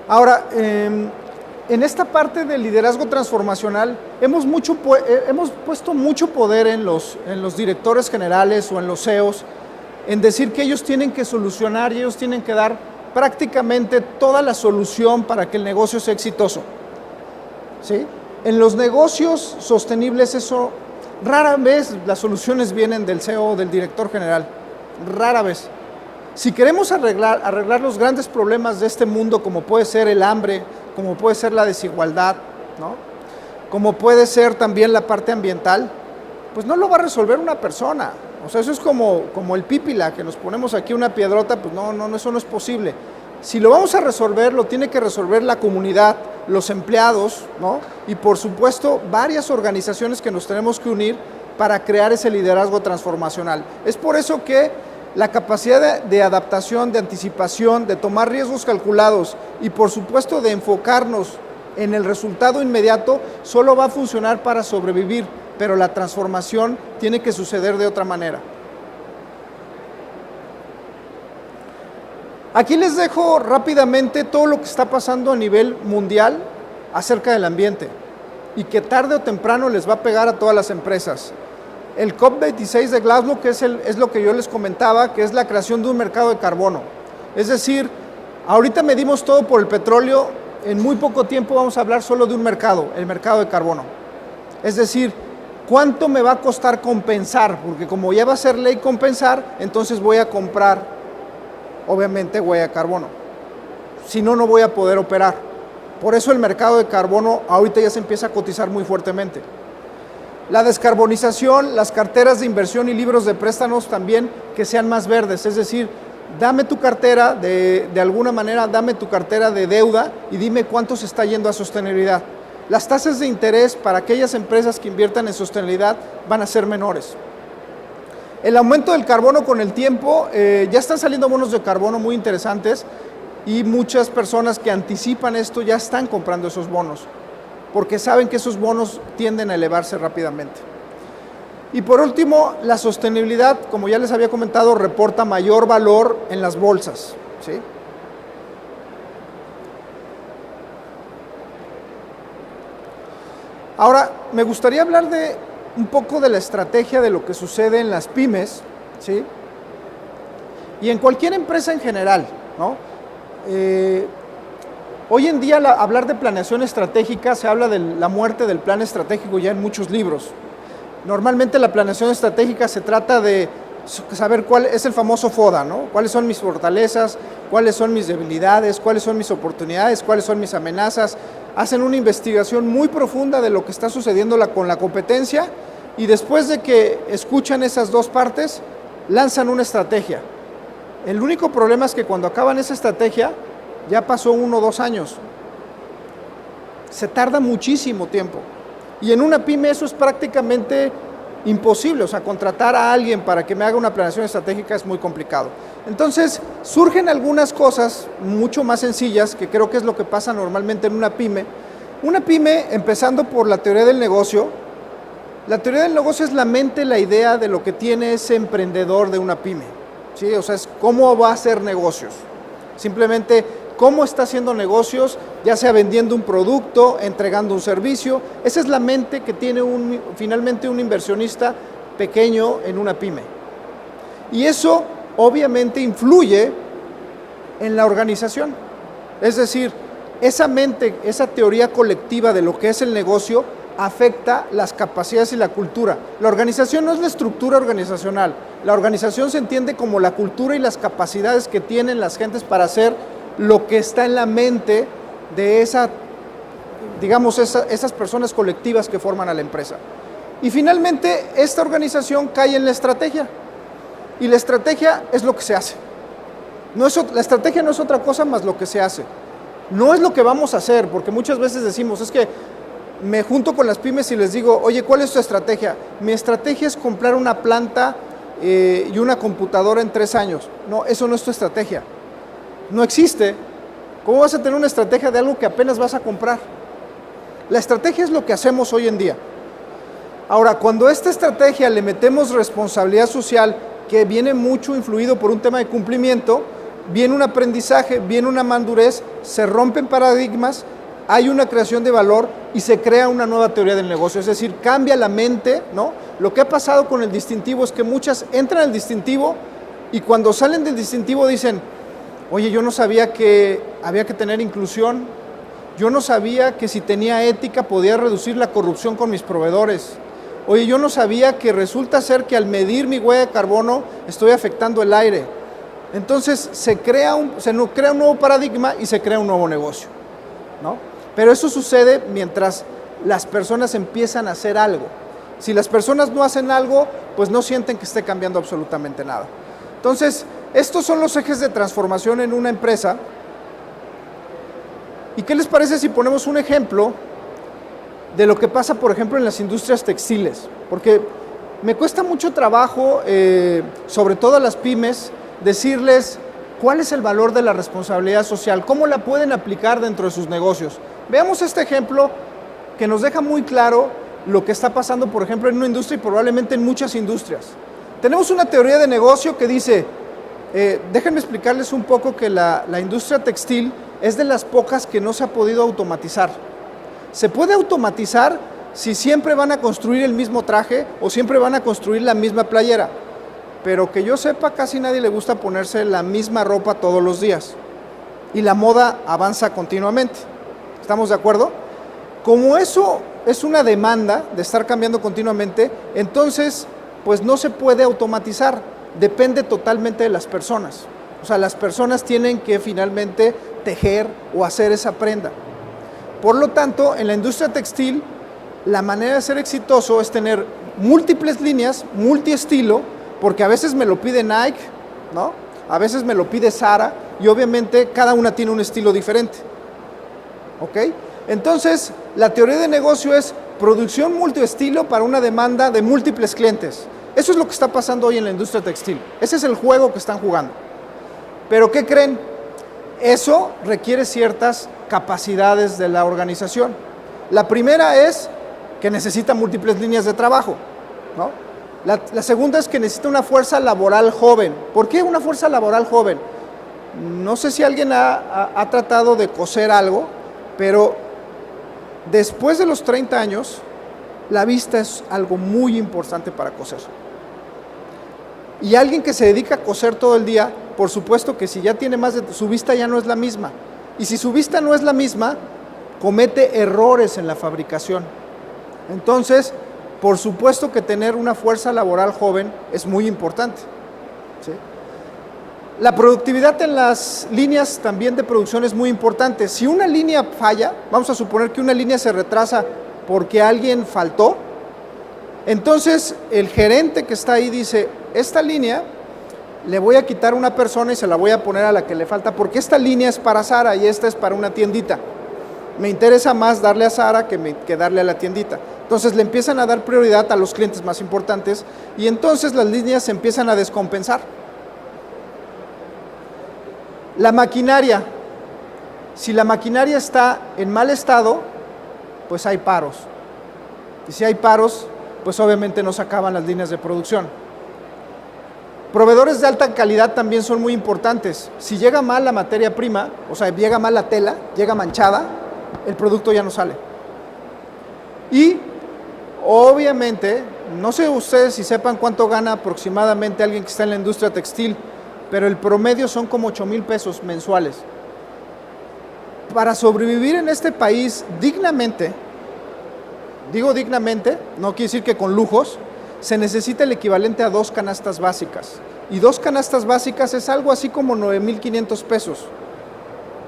Ahora, en esta parte del liderazgo transformacional, hemos puesto mucho poder en los directores generales o en los CEOs, en decir que ellos tienen que solucionar y ellos tienen que dar prácticamente toda la solución para que el negocio sea exitoso, ¿sí? En los negocios sostenibles, eso, rara vez las soluciones vienen del CEO o del director general, rara vez. Si queremos arreglar los grandes problemas de este mundo, como puede ser el hambre, como puede ser la desigualdad, ¿no? Como puede ser también la parte ambiental, pues no lo va a resolver una persona. O sea, eso es como el pípila, que nos ponemos aquí una piedrota, pues no, eso no es posible. Si lo vamos a resolver, lo tiene que resolver la comunidad, los empleados, ¿no? Y por supuesto, varias organizaciones que nos tenemos que unir para crear ese liderazgo transformacional. Es por eso que la capacidad de adaptación, de anticipación, de tomar riesgos calculados y por supuesto de enfocarnos en el resultado inmediato, solo va a funcionar para sobrevivir, pero la transformación tiene que suceder de otra manera. Aquí les dejo rápidamente todo lo que está pasando a nivel mundial acerca del ambiente y que tarde o temprano les va a pegar a todas las empresas. El COP26 de Glasgow, que es lo que yo les comentaba, que es la creación de un mercado de carbono. Es decir, ahorita medimos todo por el petróleo, en muy poco tiempo vamos a hablar solo de un mercado, el mercado de carbono. Es decir, ¿cuánto me va a costar compensar? Porque como ya va a ser ley compensar, entonces voy a comprar, obviamente, huella de carbono. Si no, no voy a poder operar. Por eso el mercado de carbono ahorita ya se empieza a cotizar muy fuertemente. La descarbonización, las carteras de inversión y libros de préstamos también que sean más verdes, es decir, dame tu cartera, de alguna manera, dame tu cartera de deuda y dime cuánto se está yendo a sostenibilidad. Las tasas de interés para aquellas empresas que inviertan en sostenibilidad van a ser menores. El aumento del carbono con el tiempo, ya están saliendo bonos de carbono muy interesantes y muchas personas que anticipan esto ya están comprando esos bonos, porque saben que esos bonos tienden a elevarse rápidamente. Y por último, la sostenibilidad, como ya les había comentado, reporta mayor valor en las bolsas, ¿sí? Ahora, me gustaría hablar de un poco de la estrategia de lo que sucede en las pymes, ¿sí? Y en cualquier empresa en general, ¿no? Hoy en día hablar de planeación estratégica se habla de la muerte del plan estratégico ya en muchos libros. Normalmente la planeación estratégica se trata de saber cuál es el famoso FODA, ¿no? Cuáles son mis fortalezas, cuáles son mis debilidades, cuáles son mis oportunidades, cuáles son mis amenazas. Hacen una investigación muy profunda de lo que está sucediendo con la competencia y después de que escuchan esas dos partes, lanzan una estrategia. El único problema es que cuando acaban esa estrategia, ya pasó 1 o 2 años. Se tarda muchísimo tiempo. Y en una pyme eso es prácticamente imposible. O sea, contratar a alguien para que me haga una planeación estratégica es muy complicado. Entonces, surgen algunas cosas mucho más sencillas, que creo que es lo que pasa normalmente en una pyme. Una pyme, empezando por la teoría del negocio, la teoría del negocio es la mente, la idea de lo que tiene ese emprendedor de una pyme, ¿sí? O sea, es cómo va a hacer negocios. Simplemente cómo está haciendo negocios, ya sea vendiendo un producto, entregando un servicio. Esa es la mente que tiene finalmente un inversionista pequeño en una pyme. Y eso obviamente influye en la organización. Es decir, esa mente, esa teoría colectiva de lo que es el negocio afecta las capacidades y la cultura. La organización no es la estructura organizacional. La organización se entiende como la cultura y las capacidades que tienen las gentes para hacer lo que está en la mente de esas personas colectivas que forman a la empresa. Y finalmente, esta organización cae en la estrategia. Y la estrategia es lo que se hace. La estrategia no es otra cosa más lo que se hace. No es lo que vamos a hacer, porque muchas veces decimos, es que me junto con las pymes y les digo, oye, ¿cuál es tu estrategia? Mi estrategia es comprar una planta y una computadora en 3 años. No, eso no es tu estrategia. No existe. ¿Cómo vas a tener una estrategia de algo que apenas vas a comprar? La estrategia es lo que hacemos hoy en día. Ahora, cuando a esta estrategia le metemos responsabilidad social, que viene mucho influido por un tema de cumplimiento, viene un aprendizaje, viene una madurez, se rompen paradigmas, hay una creación de valor y se crea una nueva teoría del negocio, es decir, cambia la mente, ¿no? Lo que ha pasado con el distintivo es que muchas entran al distintivo y cuando salen del distintivo dicen, oye, yo no sabía que había que tener inclusión, yo no sabía que si tenía ética podía reducir la corrupción con mis proveedores, oye, yo no sabía que resulta ser que al medir mi huella de carbono estoy afectando el aire. Entonces se crea un nuevo paradigma y se crea un nuevo negocio, ¿no? Pero eso sucede mientras las personas empiezan a hacer algo. Si las personas no hacen algo, pues no sienten que esté cambiando absolutamente nada. Entonces, estos son los ejes de transformación en una empresa. ¿Y qué les parece si ponemos un ejemplo de lo que pasa, por ejemplo, en las industrias textiles? Porque Me cuesta mucho trabajo, sobre todo a las pymes, decirles cuál es el valor de la responsabilidad social, cómo la pueden aplicar dentro de sus negocios. Veamos este ejemplo que nos deja muy claro lo que está pasando, por ejemplo, en una industria y probablemente en muchas industrias. Tenemos una teoría de negocio que dice, déjenme explicarles un poco que la industria textil es de las pocas que no se ha podido automatizar. Se puede automatizar si siempre van a construir el mismo traje o siempre van a construir la misma playera, pero que yo sepa, casi nadie le gusta ponerse la misma ropa todos los días y la moda avanza continuamente. ¿Estamos de acuerdo? Como eso es una demanda de estar cambiando continuamente, entonces pues no se puede automatizar, depende totalmente de las personas. O sea, las personas tienen que finalmente tejer o hacer esa prenda. Por lo tanto, en la industria textil, la manera de ser exitoso es tener múltiples líneas, multiestilo, porque a veces me lo pide Nike, ¿no? A veces me lo pide Zara, y obviamente cada una tiene un estilo diferente. ¿Ok? Entonces, la teoría de negocio es producción multiestilo para una demanda de múltiples clientes. Eso es lo que está pasando hoy en la industria textil. Ese es el juego que están jugando. Pero ¿qué creen? Eso requiere ciertas capacidades de la organización. La primera es que necesita múltiples líneas de trabajo, ¿no? La segunda es que necesita una fuerza laboral joven. ¿Por qué una fuerza laboral joven? No sé si alguien ha tratado de coser algo, pero después de los 30 años, la vista es algo muy importante para coser. Y alguien que se dedica a coser todo el día, por supuesto que si ya tiene más de su vista ya no es la misma. Y si su vista no es la misma, comete errores en la fabricación. Entonces, por supuesto que tener una fuerza laboral joven es muy importante, ¿sí? La productividad en las líneas también de producción es muy importante. Si una línea falla, vamos a suponer que una línea se retrasa porque alguien faltó, entonces el gerente que está ahí dice, esta línea le voy a quitar a una persona y se la voy a poner a la que le falta, porque esta línea es para Zara y esta es para una tiendita. Me interesa más darle a Zara que darle a la tiendita. Entonces le empiezan a dar prioridad a los clientes más importantes y entonces las líneas se empiezan a descompensar. La maquinaria. Si la maquinaria está en mal estado, pues hay paros. Y si hay paros, pues obviamente no se acaban las líneas de producción. Proveedores de alta calidad también son muy importantes. Si llega mal la materia prima, o sea, llega mal la tela, llega manchada, el producto ya no sale. Y obviamente, no sé ustedes si sepan cuánto gana aproximadamente alguien que está en la industria textil, pero el promedio son como 8,000 pesos mensuales. Para sobrevivir en este país dignamente, digo dignamente, no quiere decir que con lujos, se necesita el equivalente a 2 canastas básicas. Y 2 canastas básicas es algo así como 9,500 pesos.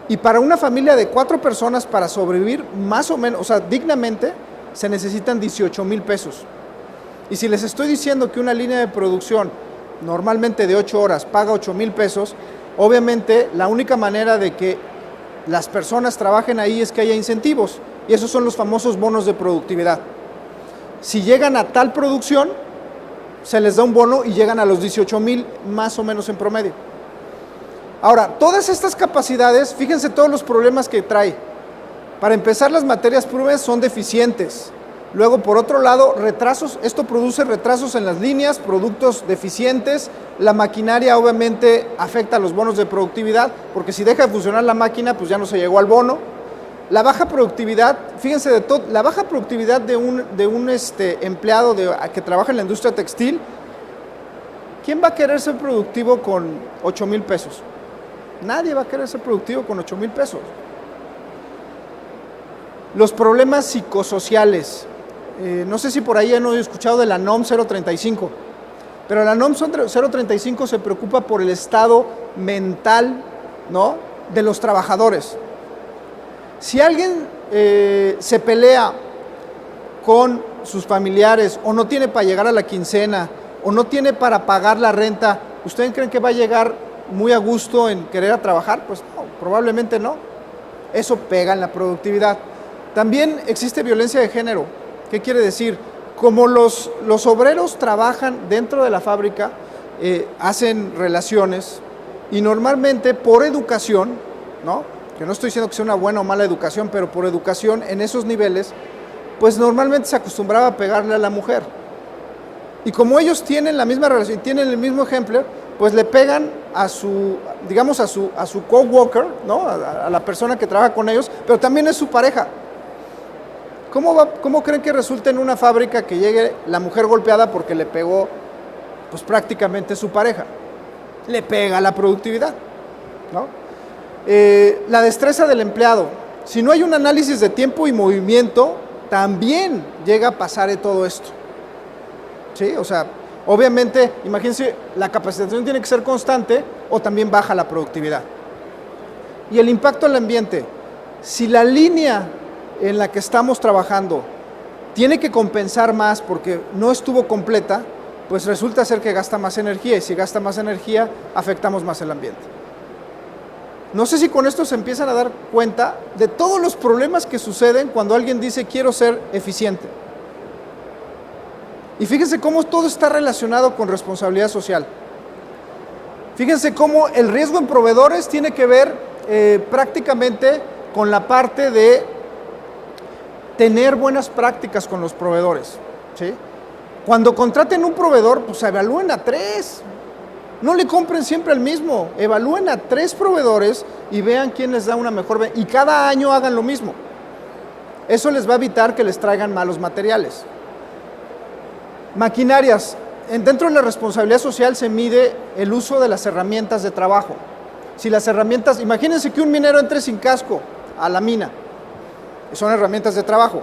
Y para una familia de 4 personas, para sobrevivir más o menos, o sea, dignamente, se necesitan 18,000 pesos. Y si les estoy diciendo que una línea de producción normalmente de 8 horas paga 8,000 pesos, obviamente la única manera de que las personas trabajen ahí es que haya incentivos. Y esos son los famosos bonos de productividad. Si llegan a tal producción, se les da un bono y llegan a los 18,000 más o menos en promedio. Ahora, todas estas capacidades, fíjense todos los problemas que trae. Para empezar, las materias primas son deficientes. Luego, por otro lado, retrasos. Esto produce retrasos en las líneas, productos deficientes. La maquinaria obviamente afecta a los bonos de productividad, porque si deja de funcionar la máquina, pues ya no se llegó al bono. La baja productividad, fíjense de todo, la baja productividad de un empleado que trabaja en la industria textil, ¿quién va a querer ser productivo con 8,000 pesos? Nadie va a querer ser productivo con 8,000 pesos. Los problemas psicosociales. No sé si por ahí han escuchado de la NOM 035, pero la NOM 035 se preocupa por el estado mental, ¿no?, de los trabajadores. Si alguien se pelea con sus familiares o no tiene para llegar a la quincena o no tiene para pagar la renta, ¿ustedes creen que va a llegar muy a gusto en querer trabajar? Pues no, probablemente no. Eso pega en la productividad. También existe violencia de género. ¿Qué quiere decir? como los obreros trabajan dentro de la fábrica, hacen relaciones y normalmente por educación, ¿no? Que no estoy diciendo que sea una buena o mala educación, pero por educación en esos niveles, pues normalmente se acostumbraba a pegarle a la mujer. Y como ellos tienen la misma relación, tienen el mismo ejemplo, pues le pegan a su, digamos, a su coworker, ¿no? A la persona que trabaja con ellos, pero también es su pareja. ¿Cómo creen que resulta en una fábrica que llegue la mujer golpeada porque le pegó, pues prácticamente su pareja? Le pega la productividad, ¿no? La destreza del empleado. Si no hay un análisis de tiempo y movimiento, también llega a pasar todo esto. ¿Sí? O sea, obviamente, imagínense, la capacitación tiene que ser constante o también baja la productividad. Y el impacto al ambiente. Si la línea en la que estamos trabajando tiene que compensar más porque no estuvo completa, pues resulta ser que gasta más energía, y si gasta más energía, afectamos más el ambiente. No sé si con esto se empiezan a dar cuenta de todos los problemas que suceden cuando alguien dice quiero ser eficiente. Y fíjense cómo todo está relacionado con responsabilidad social. Fíjense cómo el riesgo en proveedores tiene que ver prácticamente con la parte de tener buenas prácticas con los proveedores, ¿sí? Cuando contraten un proveedor, pues evalúen a 3. No le compren siempre al mismo, evalúen a 3 proveedores y vean quién les da una mejor, y cada año hagan lo mismo. Eso les va a evitar que les traigan malos materiales. Maquinarias. Dentro de la responsabilidad social se mide el uso de las herramientas de trabajo. Si las herramientas, imagínense que un minero entre sin casco a la mina, son herramientas de trabajo.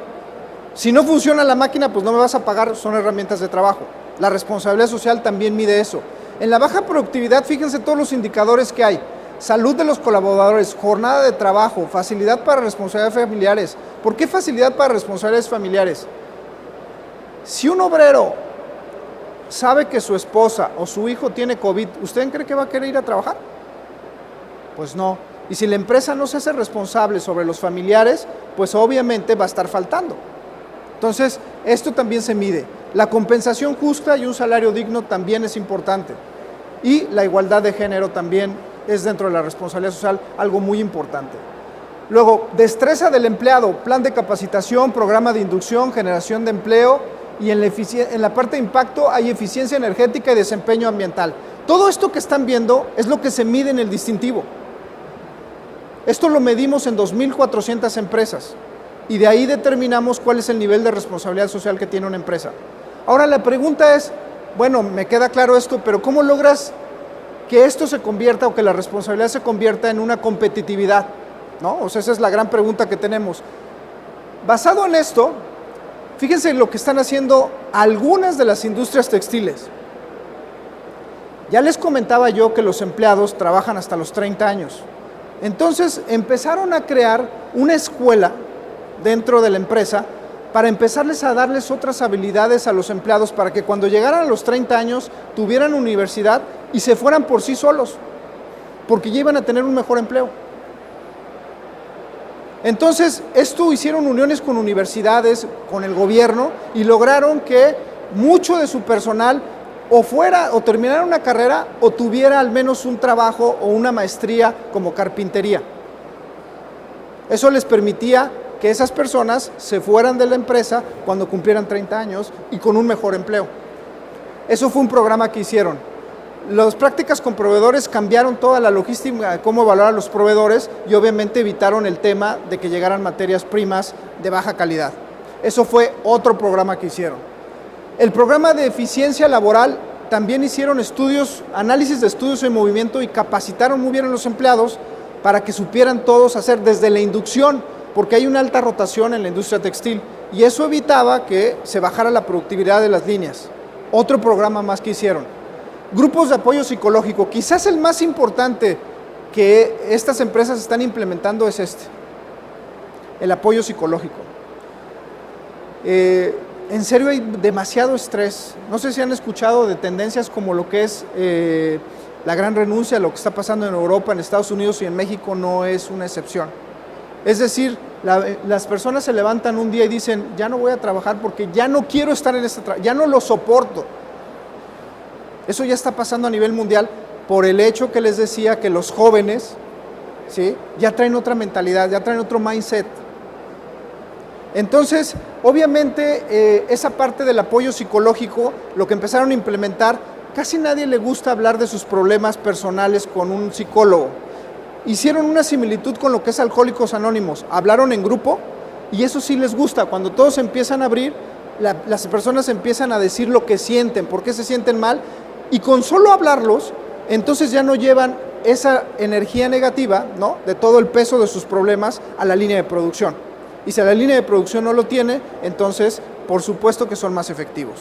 Si no funciona la máquina, pues no me vas a pagar, son herramientas de trabajo. La responsabilidad social también mide eso. En la baja productividad, fíjense todos los indicadores que hay. Salud de los colaboradores, jornada de trabajo, facilidad para responsabilidades familiares. ¿Por qué facilidad para responsabilidades familiares? Si un obrero sabe que su esposa o su hijo tiene COVID, ¿usted cree que va a querer ir a trabajar? Pues no. Y si la empresa no se hace responsable sobre los familiares, pues obviamente va a estar faltando. Entonces, esto también se mide. La compensación justa y un salario digno también es importante. Y la igualdad de género también es dentro de la responsabilidad social algo muy importante. Luego, destreza del empleado, plan de capacitación, programa de inducción, generación de empleo, y en la parte de impacto hay eficiencia energética y desempeño ambiental. Todo esto que están viendo es lo que se mide en el distintivo. Esto lo medimos en 2.400 empresas y de ahí determinamos cuál es el nivel de responsabilidad social que tiene una empresa. Ahora la pregunta es, bueno, me queda claro esto, pero ¿cómo logras que esto se convierta o que la responsabilidad se convierta en una competitividad? ¿No? O sea, esa es la gran pregunta que tenemos. Basado en esto, fíjense lo que están haciendo algunas de las industrias textiles. Ya les comentaba yo que los empleados trabajan hasta los 30 años. Entonces empezaron a crear una escuela dentro de la empresa para empezarles a darles otras habilidades a los empleados para que cuando llegaran a los 30 años tuvieran universidad y se fueran por sí solos, porque ya iban a tener un mejor empleo. Entonces, esto hicieron uniones con universidades, con el gobierno, y lograron que mucho de su personal o terminara una carrera o tuviera al menos un trabajo o una maestría como carpintería. Eso les permitía que esas personas se fueran de la empresa cuando cumplieran 30 años y con un mejor empleo. Eso fue un programa que hicieron. Las prácticas con proveedores cambiaron toda la logística de cómo evaluar a los proveedores y obviamente evitaron el tema de que llegaran materias primas de baja calidad. Eso fue otro programa que hicieron. El programa de eficiencia laboral también hicieron estudios, análisis de estudios en movimiento y capacitaron muy bien a los empleados para que supieran todos hacer desde la inducción, porque hay una alta rotación en la industria textil y eso evitaba que se bajara la productividad de las líneas. Otro programa más que hicieron. Grupos de apoyo psicológico, quizás el más importante que estas empresas están implementando es el apoyo psicológico. En serio hay demasiado estrés. No sé si han escuchado de tendencias como lo que es la gran renuncia, lo que está pasando en Europa, en Estados Unidos y en México no es una excepción. Es decir, Las personas se levantan un día y dicen, ya no voy a trabajar porque ya no quiero estar en este trabajo, ya no lo soporto. Eso ya está pasando a nivel mundial por el hecho que les decía que los jóvenes, ¿sí?, ya traen otra mentalidad, ya traen otro mindset. Entonces, obviamente, esa parte del apoyo psicológico, lo que empezaron a implementar, casi nadie le gusta hablar de sus problemas personales con un psicólogo. Hicieron una similitud con lo que es Alcohólicos Anónimos, hablaron en grupo y eso sí les gusta, cuando todos empiezan a abrir, las personas empiezan a decir lo que sienten, por qué se sienten mal, y con solo hablarlos, entonces ya no llevan esa energía negativa, ¿no?, de todo el peso de sus problemas a la línea de producción. Y si la línea de producción no lo tiene, entonces por supuesto que son más efectivos,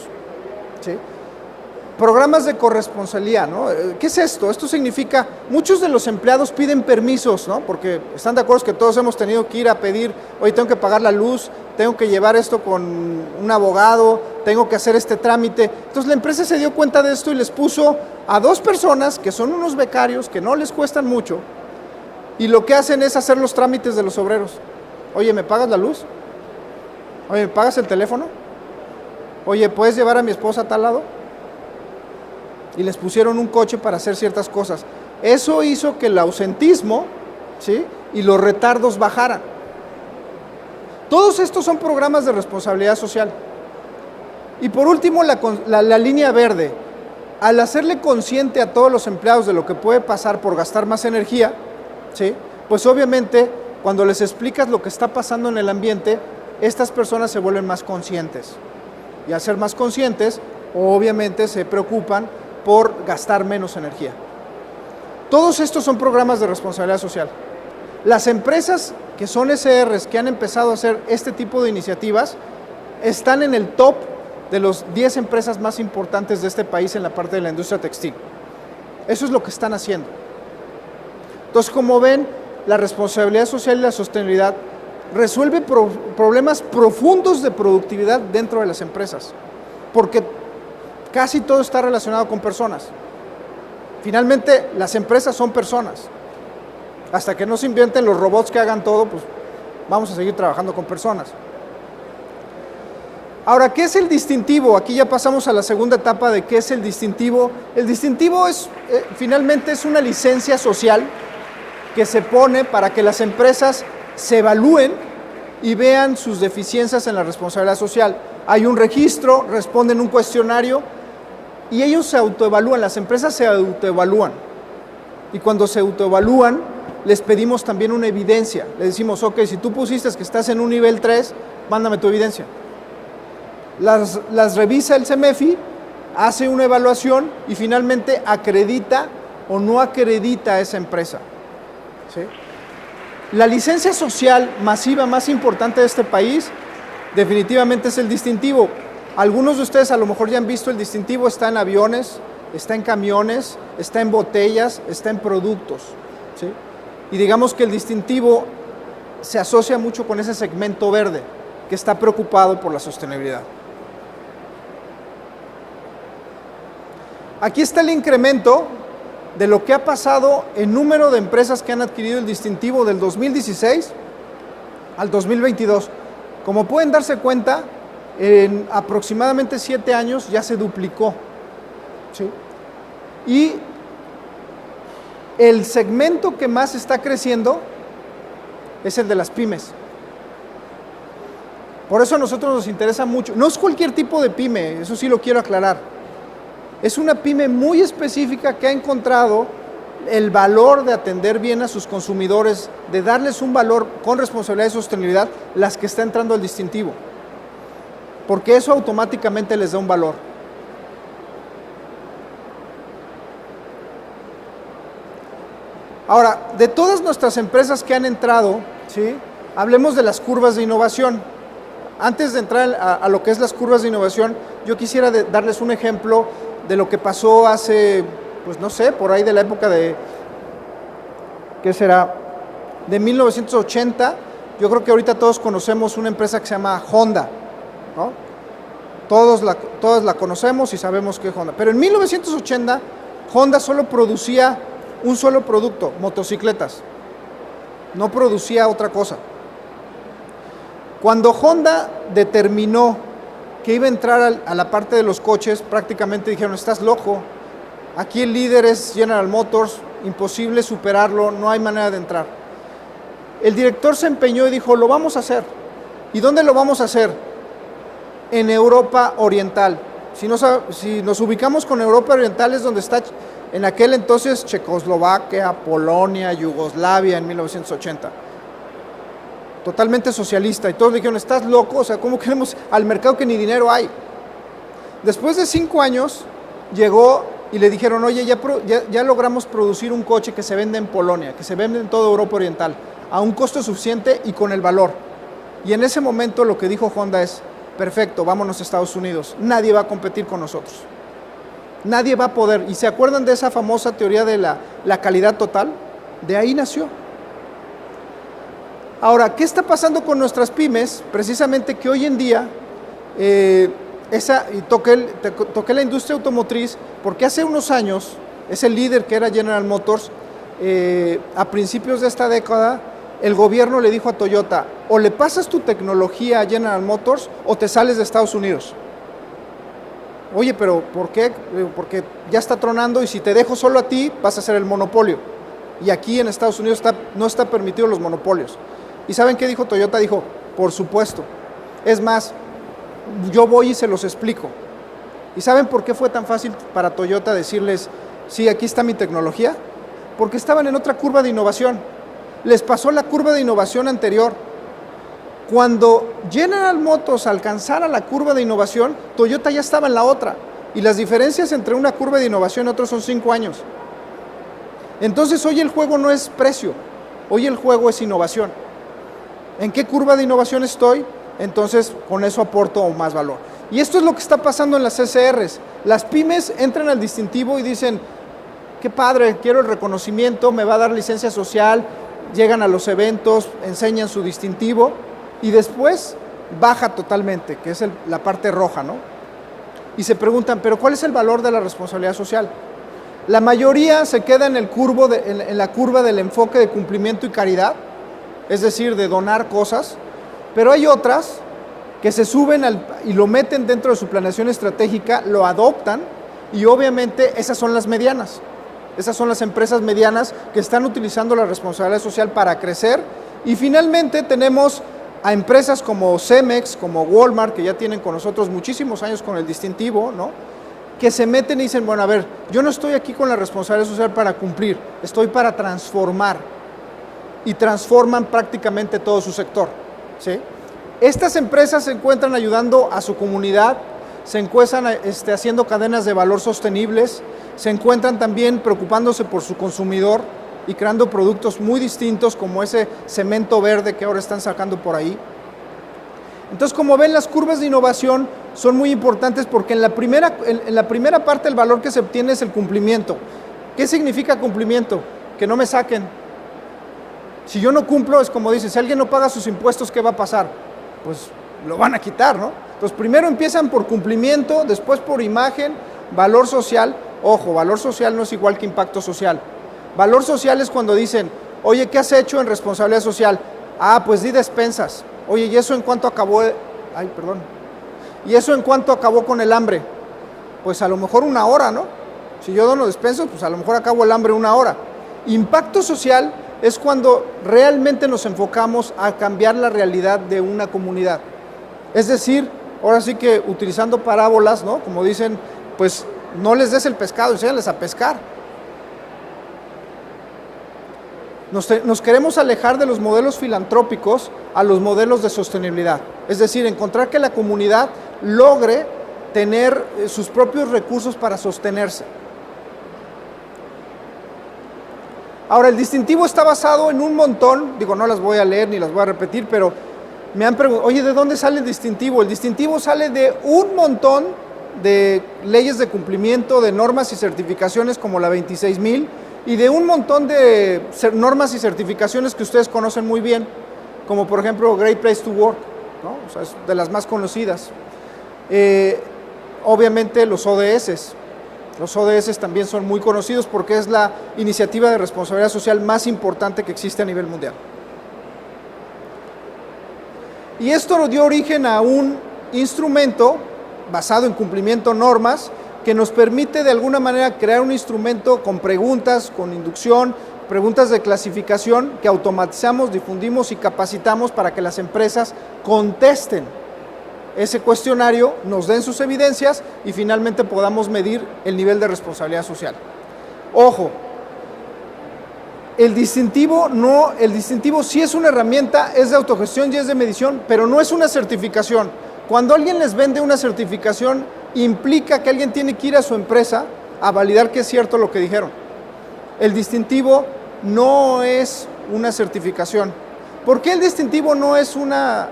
¿sí? Programas de corresponsabilidad, ¿no? ¿Qué es esto? Esto significa, muchos de los empleados piden permisos, ¿no?, porque están de acuerdo que todos hemos tenido que ir a pedir, oye, tengo que pagar la luz, tengo que llevar esto con un abogado, tengo que hacer este trámite. Entonces la empresa se dio cuenta de esto y les puso a 2 personas que son unos becarios, que no les cuestan mucho, y lo que hacen es hacer los trámites de los obreros. Oye, ¿me pagas la luz? Oye, ¿me pagas el teléfono? Oye, ¿puedes llevar a mi esposa a tal lado? Y les pusieron un coche para hacer ciertas cosas. Eso hizo que el ausentismo, ¿sí?, y los retardos bajaran. Todos estos son programas de responsabilidad social. Y por último, la línea verde. Al hacerle consciente a todos los empleados de lo que puede pasar por gastar más energía, ¿sí?, pues obviamente cuando les explicas lo que está pasando en el ambiente, estas personas se vuelven más conscientes. Y al ser más conscientes, obviamente se preocupan por gastar menos energía. Todos estos son programas de responsabilidad social. Las empresas que son SRs, que han empezado a hacer este tipo de iniciativas, están en el top de los 10 empresas más importantes de este país en la parte de la industria textil. Eso es lo que están haciendo. Entonces, como ven, la responsabilidad social y la sostenibilidad resuelve problemas profundos de productividad dentro de las empresas, porque casi todo está relacionado con personas. Finalmente, las empresas son personas. Hasta que no se inventen los robots que hagan todo, pues vamos a seguir trabajando con personas. Ahora, ¿qué es el distintivo? Aquí ya pasamos a la segunda etapa de qué es el distintivo. El distintivo es, finalmente, es una licencia social que se pone para que las empresas se evalúen y vean sus deficiencias en la responsabilidad social. Hay un registro, responden un cuestionario y ellos se autoevalúan, las empresas se autoevalúan. Y cuando se autoevalúan, les pedimos también una evidencia. Les decimos, ok, si tú pusiste que estás en un nivel 3, mándame tu evidencia. Las revisa el CEMEFI, hace una evaluación y finalmente acredita o no acredita a esa empresa, ¿sí? La licencia social masiva más importante de este país definitivamente es el distintivo. Algunos de ustedes a lo mejor ya han visto el distintivo, está en aviones, está en camiones, está en botellas, está en productos, ¿sí? Y digamos que el distintivo se asocia mucho con ese segmento verde que está preocupado por la sostenibilidad. Aquí está el incremento de lo que ha pasado en número de empresas que han adquirido el distintivo del 2016 al 2022. Como pueden darse cuenta, en aproximadamente 7 años ya se duplicó, ¿sí? Y el segmento que más está creciendo es el de las pymes. Por eso a nosotros nos interesa mucho. No es cualquier tipo de pyme, eso sí lo quiero aclarar. Es una pyme muy específica que ha encontrado el valor de atender bien a sus consumidores, de darles un valor con responsabilidad y sostenibilidad, las que está entrando al distintivo. Porque eso automáticamente les da un valor. Ahora, de todas nuestras empresas que han entrado, ¿sí?, hablemos de las curvas de innovación. Antes de entrar a lo que es las curvas de innovación, yo quisiera darles un ejemplo de lo que pasó hace, pues no sé, por ahí de la época de, ¿qué será?, de 1980. Yo creo que ahorita todos conocemos una empresa que se llama Honda, ¿no? Todos la conocemos y sabemos que es Honda. Pero en 1980, Honda solo producía un solo producto, motocicletas. No producía otra cosa. Cuando Honda determinó que iba a entrar a la parte de los coches, prácticamente dijeron, estás loco, aquí el líder es General Motors, imposible superarlo, no hay manera de entrar. El director se empeñó y dijo, lo vamos a hacer. ¿Y dónde lo vamos a hacer? En Europa Oriental. Si nos ubicamos con Europa Oriental es donde está en aquel entonces Checoslovaquia, Polonia, Yugoslavia en 1980. Totalmente socialista. Y todos dijeron, estás loco, o sea, ¿cómo queremos al mercado que ni dinero hay? Después de 5 años llegó y le dijeron, oye, ya logramos producir un coche que se vende en Polonia, que se vende en toda Europa Oriental, a un costo suficiente y con el valor. Y en ese momento lo que dijo Honda es, perfecto, vámonos a Estados Unidos, nadie va a competir con nosotros. Nadie va a poder. ¿Y se acuerdan de esa famosa teoría de la calidad total? De ahí nació. Ahora, ¿qué está pasando con nuestras pymes? Precisamente que hoy en día, toqué la industria automotriz, porque hace unos años, ese líder que era General Motors, a principios de esta década, el gobierno le dijo a Toyota, o le pasas tu tecnología a General Motors o te sales de Estados Unidos. Oye, pero ¿por qué? Porque ya está tronando y si te dejo solo a ti, vas a ser el monopolio. Y aquí en Estados Unidos no está permitido los monopolios. ¿Y saben qué dijo Toyota? Dijo, por supuesto. Es más, yo voy y se los explico. ¿Y saben por qué fue tan fácil para Toyota decirles, sí, aquí está mi tecnología? Porque estaban en otra curva de innovación. Les pasó la curva de innovación anterior. Cuando General Motors alcanzara la curva de innovación, Toyota ya estaba en la otra. Y las diferencias entre una curva de innovación y otra son 5 años. Entonces hoy el juego no es precio, hoy el juego es innovación. ¿En qué curva de innovación estoy? Entonces con eso aporto más valor. Y esto es lo que está pasando en las CCRs. Las pymes entran al distintivo y dicen, qué padre, quiero el reconocimiento, me va a dar licencia social, llegan a los eventos, enseñan su distintivo y después baja totalmente, que es la parte roja, ¿no? Y se preguntan, ¿pero cuál es el valor de la responsabilidad social? La mayoría se queda en la curva del enfoque de cumplimiento y caridad, es decir, de donar cosas, pero hay otras que se suben y lo meten dentro de su planeación estratégica, lo adoptan y obviamente esas son las medianas. Esas son las empresas medianas que están utilizando la responsabilidad social para crecer. Y finalmente tenemos a empresas como Cemex, como Walmart, que ya tienen con nosotros muchísimos años con el distintivo, ¿no? Que se meten y dicen, bueno, a ver, yo no estoy aquí con la responsabilidad social para cumplir, estoy para transformar. Y transforman prácticamente todo su sector, ¿sí? Estas empresas se encuentran ayudando a su comunidad, se encuentran haciendo cadenas de valor sostenibles, se encuentran también preocupándose por su consumidor y creando productos muy distintos como ese cemento verde que ahora están sacando por ahí. Entonces, como ven, las curvas de innovación son muy importantes porque en la primera parte el valor que se obtiene es el cumplimiento. ¿Qué significa cumplimiento? Que no me saquen. Si yo no cumplo, es como dice, si alguien no paga sus impuestos, ¿qué va a pasar? Pues lo van a quitar, ¿no? Entonces, primero empiezan por cumplimiento, después por imagen, valor social. Ojo, valor social no es igual que impacto social. Valor social es cuando dicen, oye, ¿qué has hecho en responsabilidad social? Ah, pues di despensas. Oye, ¿y eso en cuánto acabó? ¿Y eso en cuánto acabó con el hambre? Pues a lo mejor 1 hora, ¿no? Si yo dono despensas, pues a lo mejor acabo el hambre 1 hora. Impacto social es cuando realmente nos enfocamos a cambiar la realidad de una comunidad. Es decir, ahora sí que utilizando parábolas, ¿no? Como dicen, pues no les des el pescado, enséñales a pescar. Nos queremos alejar de los modelos filantrópicos a los modelos de sostenibilidad. Es decir, encontrar que la comunidad logre tener sus propios recursos para sostenerse. Ahora, el distintivo está basado en un montón, digo, no las voy a leer ni las voy a repetir, pero me han preguntado, oye, ¿de dónde sale el distintivo? El distintivo sale de un montón de leyes de cumplimiento, de normas y certificaciones como la 26,000 y de un montón de normas y certificaciones que ustedes conocen muy bien, como por ejemplo Great Place to Work, ¿no? O sea, es de las más conocidas. Obviamente los ODS. Los ODS también son muy conocidos porque es la iniciativa de responsabilidad social más importante que existe a nivel mundial. Y esto dio origen a un instrumento basado en cumplimiento de normas que nos permite de alguna manera crear un instrumento con preguntas, con inducción, preguntas de clasificación que automatizamos, difundimos y capacitamos para que las empresas contesten ese cuestionario, nos den sus evidencias y finalmente podamos medir el nivel de responsabilidad social. Ojo, el distintivo sí es una herramienta, es de autogestión y es de medición, pero no es una certificación. Cuando alguien les vende una certificación, implica que alguien tiene que ir a su empresa a validar que es cierto lo que dijeron. El distintivo no es una certificación. ¿Por qué el distintivo no es una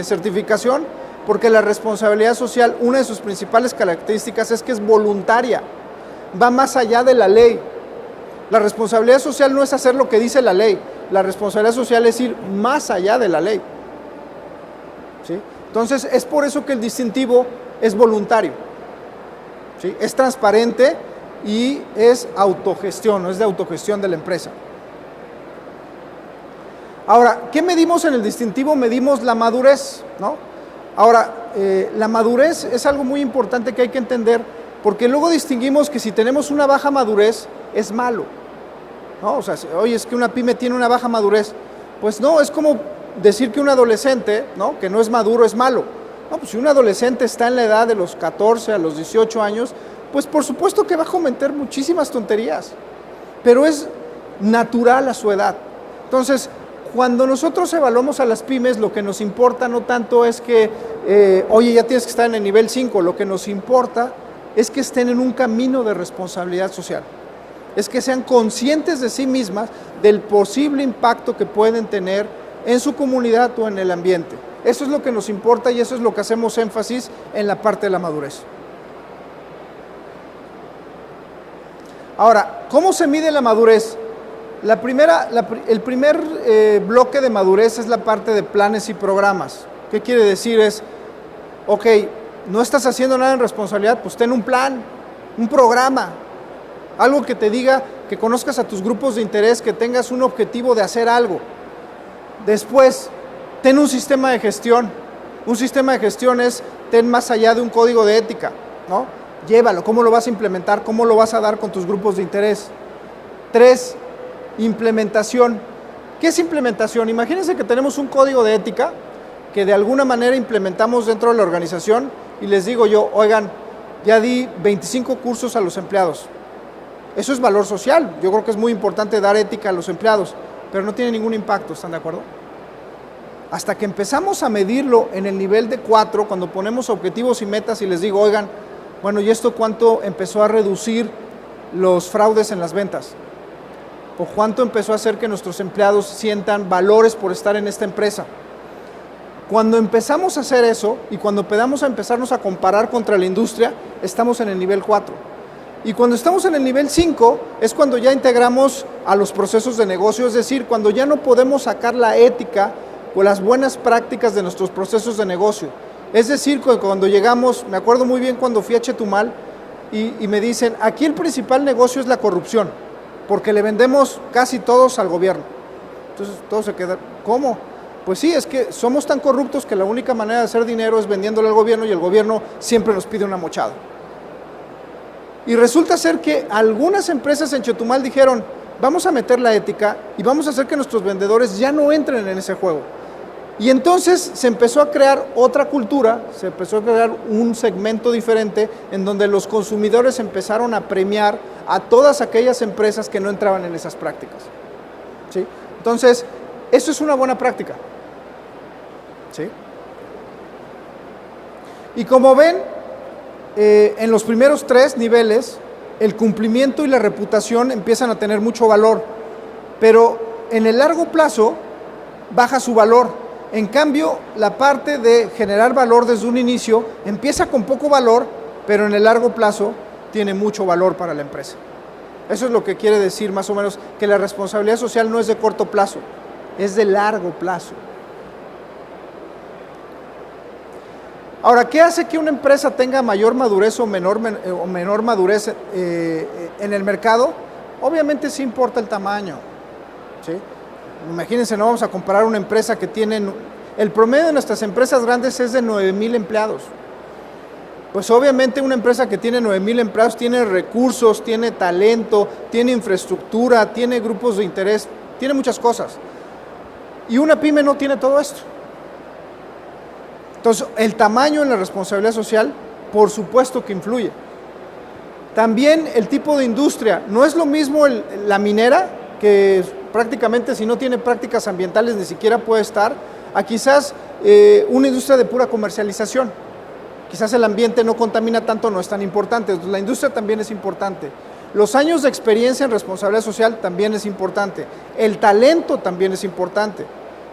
certificación? Porque la responsabilidad social, una de sus principales características es que es voluntaria, va más allá de la ley. La responsabilidad social no es hacer lo que dice la ley, la responsabilidad social es ir más allá de la ley. ¿Sí? Entonces, es por eso que el distintivo es voluntario. ¿Sí? Es transparente y es autogestión, es de autogestión de la empresa. Ahora, ¿qué medimos en el distintivo? Medimos la madurez, ¿no? Ahora, la madurez es algo muy importante que hay que entender, porque luego distinguimos que si tenemos una baja madurez, es malo, ¿no? O sea, oye, es que una pyme tiene una baja madurez. Pues no, es como decir que un adolescente, ¿no?, que no es maduro, es malo. No, pues si un adolescente está en la edad de los 14 a los 18 años, pues por supuesto que va a cometer muchísimas tonterías, pero es natural a su edad. Entonces, cuando nosotros evaluamos a las pymes, lo que nos importa no tanto es que, oye, ya tienes que estar en el nivel 5, lo que nos importa es que estén en un camino de responsabilidad social, es que sean conscientes de sí mismas del posible impacto que pueden tener en su comunidad o en el ambiente. Eso es lo que nos importa y eso es lo que hacemos énfasis en la parte de la madurez. Ahora, ¿cómo se mide la madurez? El primer bloque de madurez es la parte de planes y programas. ¿Qué quiere decir? Es, ok, no estás haciendo nada en responsabilidad, pues ten un plan, un programa, algo que te diga, que conozcas a tus grupos de interés, que tengas un objetivo de hacer algo. Después, ten un sistema de gestión. Un sistema de gestión es, ten más allá de un código de ética, ¿no? Llévalo, ¿cómo lo vas a implementar? ¿Cómo lo vas a dar con tus grupos de interés? 3, implementación. ¿Qué es implementación? Imagínense que tenemos un código de ética que de alguna manera implementamos dentro de la organización y les digo yo, oigan, ya di 25 cursos a los empleados. Eso es valor social. Yo creo que es muy importante dar ética a los empleados, pero no tiene ningún impacto, ¿están de acuerdo? Hasta que empezamos a medirlo en el nivel de 4, cuando ponemos objetivos y metas y les digo, oigan, bueno, ¿y esto cuánto empezó a reducir los fraudes en las ventas? ¿O cuánto empezó a hacer que nuestros empleados sientan valores por estar en esta empresa? Cuando empezamos a hacer eso y cuando empezamos a empezarnos a comparar contra la industria, estamos en el nivel 4. Y cuando estamos en el nivel 5 es cuando ya integramos a los procesos de negocio, es decir, cuando ya no podemos sacar la ética o las buenas prácticas de nuestros procesos de negocio. Es decir, cuando llegamos, me acuerdo muy bien cuando fui a Chetumal y me dicen, aquí el principal negocio es la corrupción, porque le vendemos casi todos al gobierno. Entonces todos se quedan, ¿cómo? Pues sí, es que somos tan corruptos que la única manera de hacer dinero es vendiéndole al gobierno y el gobierno siempre nos pide una mochada. Y resulta ser que algunas empresas en Chetumal dijeron, vamos a meter la ética y vamos a hacer que nuestros vendedores ya no entren en ese juego. Y entonces se empezó a crear otra cultura, se empezó a crear un segmento diferente en donde los consumidores empezaron a premiar a todas aquellas empresas que no entraban en esas prácticas. ¿Sí? Entonces, eso es una buena práctica. ¿Sí? Y como ven, en los primeros 3 niveles, el cumplimiento y la reputación empiezan a tener mucho valor, pero en el largo plazo baja su valor. En cambio, la parte de generar valor desde un inicio empieza con poco valor, pero en el largo plazo tiene mucho valor para la empresa. Eso es lo que quiere decir más o menos que la responsabilidad social no es de corto plazo, es de largo plazo. Ahora, ¿qué hace que una empresa tenga mayor madurez o menor madurez en el mercado? Obviamente sí importa el tamaño, ¿sí? Imagínense, no vamos a comparar una empresa que tiene El promedio de nuestras empresas grandes es de 9,000 empleados. Pues obviamente una empresa que tiene 9,000 empleados tiene recursos, tiene talento, tiene infraestructura, tiene grupos de interés, tiene muchas cosas. Y una pyme no tiene todo esto. Entonces, el tamaño en la responsabilidad social, por supuesto que influye. También el tipo de industria. No es lo mismo la minera, que prácticamente si no tiene prácticas ambientales ni siquiera puede estar, a quizás una industria de pura comercialización. Quizás el ambiente no contamina tanto, no es tan importante. Entonces, la industria también es importante. Los años de experiencia en responsabilidad social también es importante. El talento también es importante.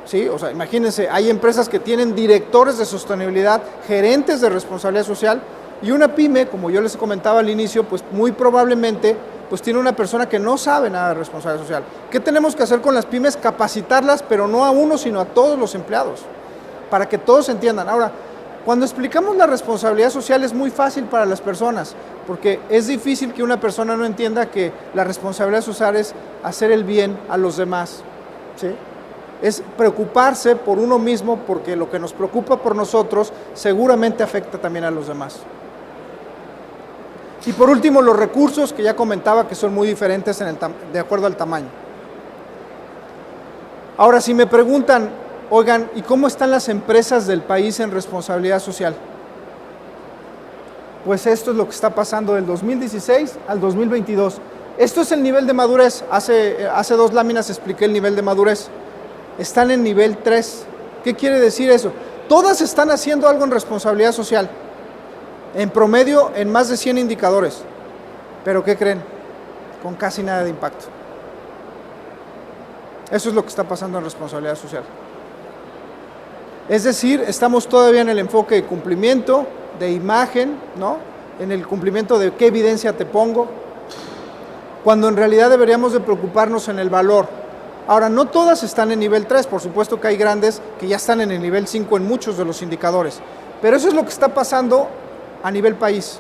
¿Sí? O sea, imagínense, hay empresas que tienen directores de sostenibilidad, gerentes de responsabilidad social, y una pyme, como yo les comentaba al inicio, pues muy probablemente pues tiene una persona que no sabe nada de responsabilidad social. ¿Qué tenemos que hacer con las pymes? Capacitarlas, pero no a uno, sino a todos los empleados, para que todos entiendan. Ahora, cuando explicamos la responsabilidad social es muy fácil para las personas, porque es difícil que una persona no entienda que la responsabilidad social es hacer el bien a los demás, ¿sí? Es preocuparse por uno mismo, porque lo que nos preocupa por nosotros seguramente afecta también a los demás. Y por último, los recursos, que ya comentaba que son muy diferentes de acuerdo al tamaño. Ahora, si me preguntan, oigan, ¿y cómo están las empresas del país en responsabilidad social? Pues esto es lo que está pasando del 2016 al 2022. Esto es el nivel de madurez. Hace 2 láminas expliqué el nivel de madurez. Están en nivel 3. ¿Qué quiere decir eso? Todas están haciendo algo en responsabilidad social, en promedio en más de 100 indicadores. ¿Pero qué creen? Con casi nada de impacto. Eso es lo que está pasando en responsabilidad social. Es decir, estamos todavía en el enfoque de cumplimiento, de imagen, ¿no? En el cumplimiento de qué evidencia te pongo, cuando en realidad deberíamos de preocuparnos en el valor. Ahora, no todas están en nivel 3, por supuesto que hay grandes que ya están en el nivel 5 en muchos de los indicadores, pero eso es lo que está pasando a nivel país.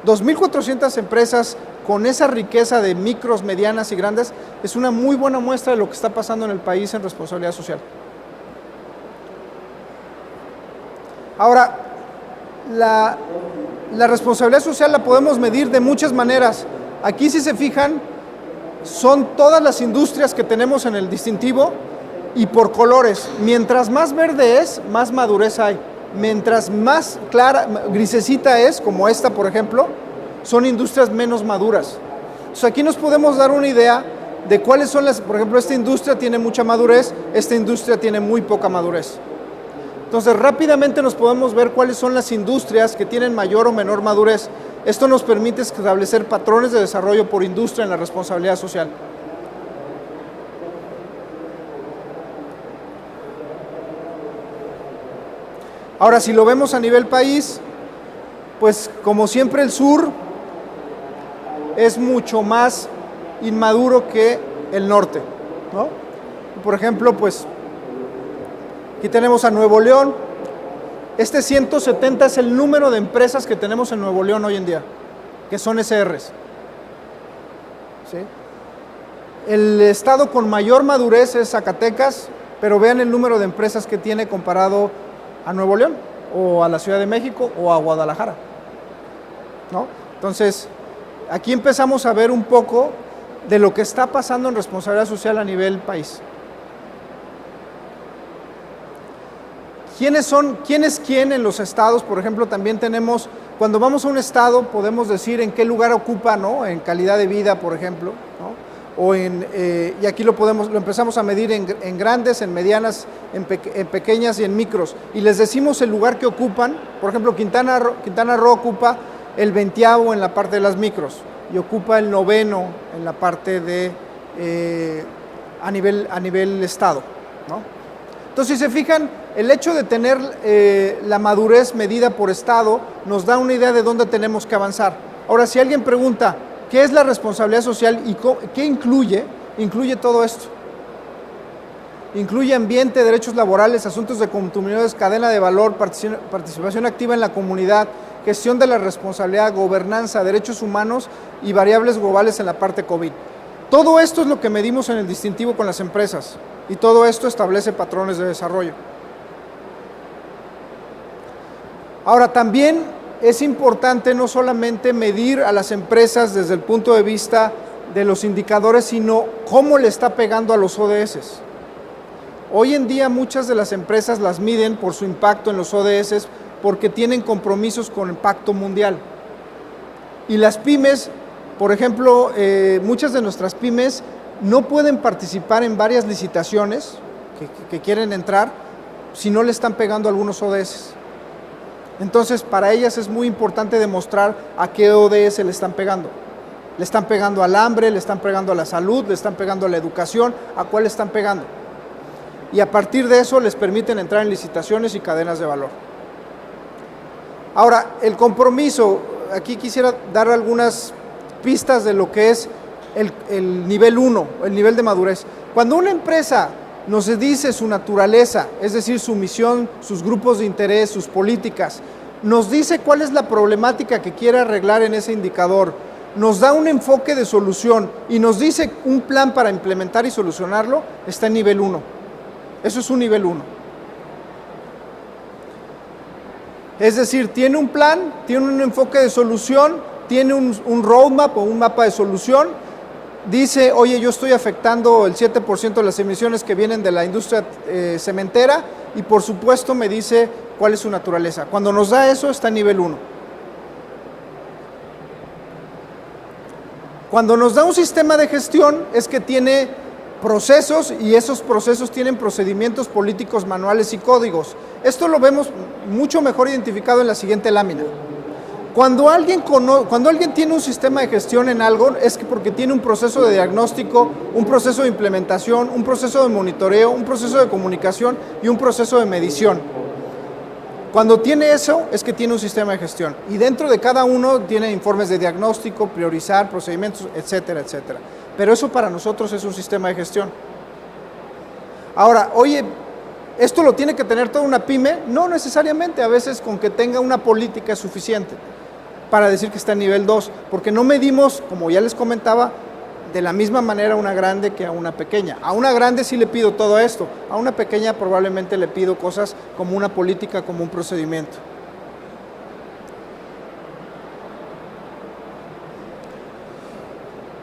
2,400 empresas con esa riqueza de micros, medianas y grandes es una muy buena muestra de lo que está pasando en el país en responsabilidad social. Ahora, la responsabilidad social la podemos medir de muchas maneras. Aquí, si se fijan, son todas las industrias que tenemos en el distintivo y por colores. Mientras más verde es, más madurez hay. Mientras más clara, grisecita es, como esta por ejemplo, son industrias menos maduras. Entonces aquí nos podemos dar una idea de cuáles son las, por ejemplo, esta industria tiene mucha madurez, esta industria tiene muy poca madurez. Entonces rápidamente nos podemos ver cuáles son las industrias que tienen mayor o menor madurez. Esto nos permite establecer patrones de desarrollo por industria en la responsabilidad social. Ahora, si lo vemos a nivel país, pues como siempre el sur es mucho más inmaduro que el norte, ¿no? Por ejemplo, pues aquí tenemos a Nuevo León. Este 170 es el número de empresas que tenemos en Nuevo León hoy en día, que son SRs. ¿Sí? El estado con mayor madurez es Zacatecas, pero vean el número de empresas que tiene comparado a Nuevo León, o a la Ciudad de México, o a Guadalajara, ¿no? Entonces, aquí empezamos a ver un poco de lo que está pasando en responsabilidad social a nivel país. ¿Quién es quién en los estados? Por ejemplo, también tenemos, cuando vamos a un estado, podemos decir en qué lugar ocupa, ¿no? En calidad de vida, por ejemplo, ¿no? O y aquí lo empezamos a medir en grandes, en medianas, en pequeñas y en micros. Y les decimos el lugar que ocupan. Por ejemplo, Quintana Roo ocupa el 20º en la parte de las micros y ocupa el 9º en la parte de a nivel estado, ¿no? Entonces, si se fijan, el hecho de tener la madurez medida por estado nos da una idea de dónde tenemos que avanzar. Ahora, si alguien pregunta, ¿qué es la responsabilidad social y qué incluye? Incluye todo esto. Incluye ambiente, derechos laborales, asuntos de comunidades, cadena de valor, participación activa en la comunidad, gestión de la responsabilidad, gobernanza, derechos humanos y variables globales en la parte COVID. Todo esto es lo que medimos en el distintivo con las empresas y todo esto establece patrones de desarrollo. Ahora, también es importante no solamente medir a las empresas desde el punto de vista de los indicadores, sino cómo le está pegando a los ODS. Hoy en día muchas de las empresas las miden por su impacto en los ODS porque tienen compromisos con impacto mundial. Y las pymes, por ejemplo, muchas de nuestras pymes no pueden participar en varias licitaciones que quieren entrar si no le están pegando algunos ODS. Entonces, para ellas es muy importante demostrar a qué ODS le están pegando. Le están pegando al hambre, le están pegando a la salud, le están pegando a la educación, ¿a cuál le están pegando? Y a partir de eso les permiten entrar en licitaciones y cadenas de valor. Ahora, el compromiso, aquí quisiera dar algunas pistas de lo que es el nivel 1, el nivel de madurez. Cuando una empresa nos dice su naturaleza, es decir, su misión, sus grupos de interés, sus políticas, nos dice cuál es la problemática que quiere arreglar en ese indicador, nos da un enfoque de solución y nos dice un plan para implementar y solucionarlo, está en nivel 1. Eso es un nivel 1. Es decir, tiene un plan, tiene un enfoque de solución, tiene un roadmap o un mapa de solución, dice, oye, yo estoy afectando el 7% de las emisiones que vienen de la industria cementera y por supuesto me dice cuál es su naturaleza. Cuando nos da eso, está en nivel 1. Cuando nos da un sistema de gestión, es que tiene procesos y esos procesos tienen procedimientos políticos, manuales y códigos. Esto lo vemos mucho mejor identificado en la siguiente lámina. Cuando alguien tiene un sistema de gestión en algo, es porque tiene un proceso de diagnóstico, un proceso de implementación, un proceso de monitoreo, un proceso de comunicación y un proceso de medición. Cuando tiene eso, es que tiene un sistema de gestión. Y dentro de cada uno tiene informes de diagnóstico, priorizar, procedimientos, etcétera, etcétera. Pero eso para nosotros es un sistema de gestión. Ahora, oye, ¿esto lo tiene que tener toda una pyme? No necesariamente, a veces con que tenga una política es suficiente para decir que está en nivel 2, porque no medimos, como ya les comentaba, de la misma manera a una grande que a una pequeña. A una grande sí le pido todo esto, a una pequeña probablemente le pido cosas como una política, como un procedimiento.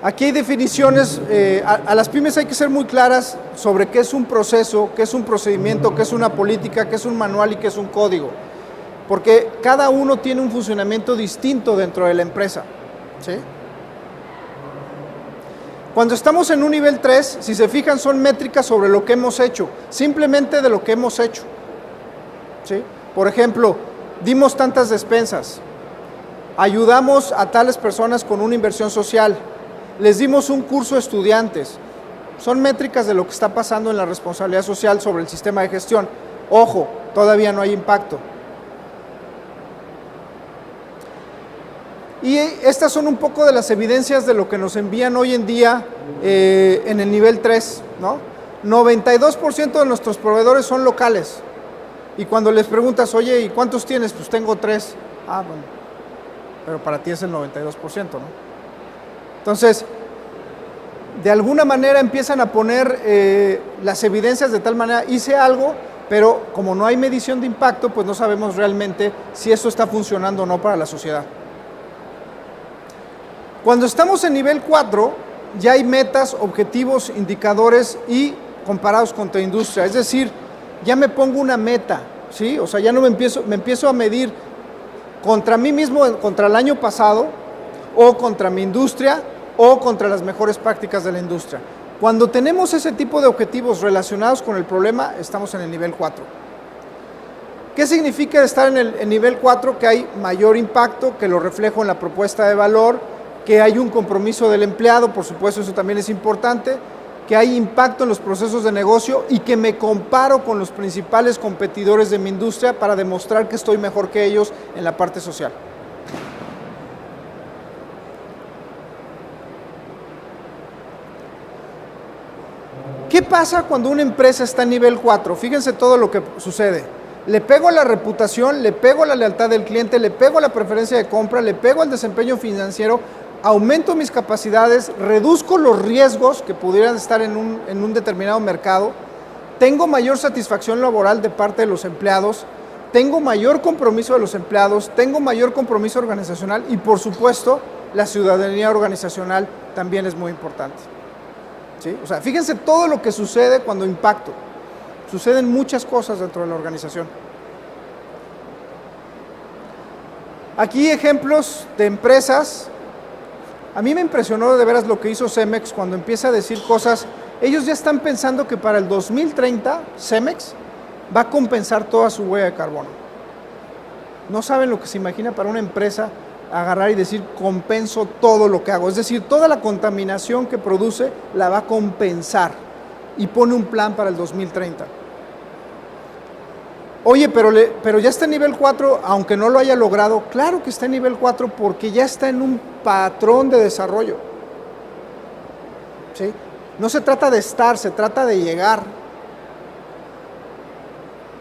Aquí hay definiciones, a las pymes hay que ser muy claras sobre qué es un proceso, qué es un procedimiento, qué es una política, qué es un manual y qué es un código. Porque cada uno tiene un funcionamiento distinto dentro de la empresa. ¿Sí? Cuando estamos en un nivel 3, si se fijan, son métricas sobre lo que hemos hecho, simplemente de lo que hemos hecho. ¿Sí? Por ejemplo, dimos tantas despensas, ayudamos a tales personas con una inversión social, les dimos un curso a estudiantes. Son métricas de lo que está pasando en la responsabilidad social sobre el sistema de gestión. Ojo, todavía no hay impacto. Y estas son un poco de las evidencias de lo que nos envían hoy en día en el nivel 3, ¿no? 92% de nuestros proveedores son locales. Y cuando les preguntas, oye, ¿y cuántos tienes? Pues tengo 3. Ah, bueno, pero para ti es el 92%, ¿no? Entonces, de alguna manera empiezan a poner las evidencias de tal manera, hice algo, pero como no hay medición de impacto, pues no sabemos realmente si eso está funcionando o no para la sociedad. Cuando estamos en nivel 4, ya hay metas, objetivos, indicadores y comparados contra industria. Es decir, ya me pongo una meta, ¿sí? O sea, ya no me empiezo a medir contra mí mismo, contra el año pasado, o contra mi industria, o contra las mejores prácticas de la industria. Cuando tenemos ese tipo de objetivos relacionados con el problema, estamos en el nivel 4. ¿Qué significa estar en el nivel 4? Que hay mayor impacto, que lo reflejo en la propuesta de valor, que hay un compromiso del empleado, por supuesto eso también es importante, que hay impacto en los procesos de negocio y que me comparo con los principales competidores de mi industria para demostrar que estoy mejor que ellos en la parte social. ¿Qué pasa cuando una empresa está en nivel 4? Fíjense todo lo que sucede. Le pego a la reputación, le pego a la lealtad del cliente, le pego a la preferencia de compra, le pego al desempeño financiero, aumento mis capacidades, reduzco los riesgos que pudieran estar en un determinado mercado, tengo mayor satisfacción laboral de parte de los empleados tengo mayor compromiso de los empleados, tengo mayor compromiso organizacional y, por supuesto, la ciudadanía organizacional también es muy importante. ¿Sí? O sea, fíjense todo lo que sucede cuando impacto. Suceden muchas cosas dentro de la organización. Aquí ejemplos de empresas. A mí me impresionó de veras lo que hizo Cemex cuando empieza a decir cosas. Ellos ya están pensando que para el 2030 Cemex va a compensar toda su huella de carbono. No saben lo que se imagina para una empresa agarrar y decir compenso todo lo que hago. Es decir, toda la contaminación que produce la va a compensar y pone un plan para el 2030. Oye, pero ya está en nivel 4, aunque no lo haya logrado. Claro que está en nivel 4 porque ya está en un patrón de desarrollo. ¿Sí? No se trata de estar, se trata de llegar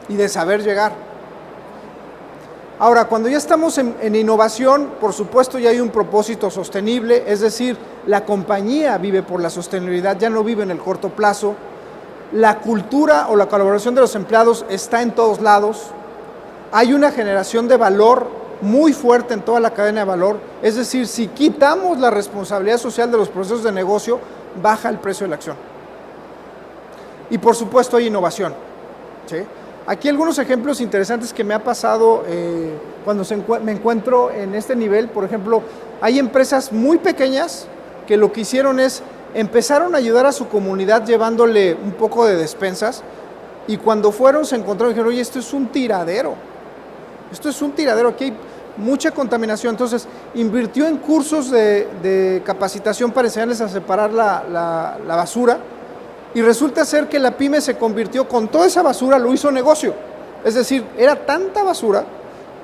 y de saber llegar. Ahora, cuando ya estamos en innovación, por supuesto ya hay un propósito sostenible, es decir, la compañía vive por la sostenibilidad, ya no vive en el corto plazo. La cultura o la colaboración de los empleados está en todos lados. Hay una generación de valor muy fuerte en toda la cadena de valor. Es decir, si quitamos la responsabilidad social de los procesos de negocio, baja el precio de la acción. Y por supuesto hay innovación. ¿Sí? Aquí algunos ejemplos interesantes que me ha pasado cuando me encuentro en este nivel. Por ejemplo, hay empresas muy pequeñas que lo que hicieron es empezaron a ayudar a su comunidad llevándole un poco de despensas y cuando fueron se encontraron y dijeron, oye, esto es un tiradero, aquí hay mucha contaminación. Entonces invirtió en cursos de capacitación para enseñarles a separar la basura y resulta ser que la pyme se convirtió con toda esa basura, lo hizo negocio. Es decir, era tanta basura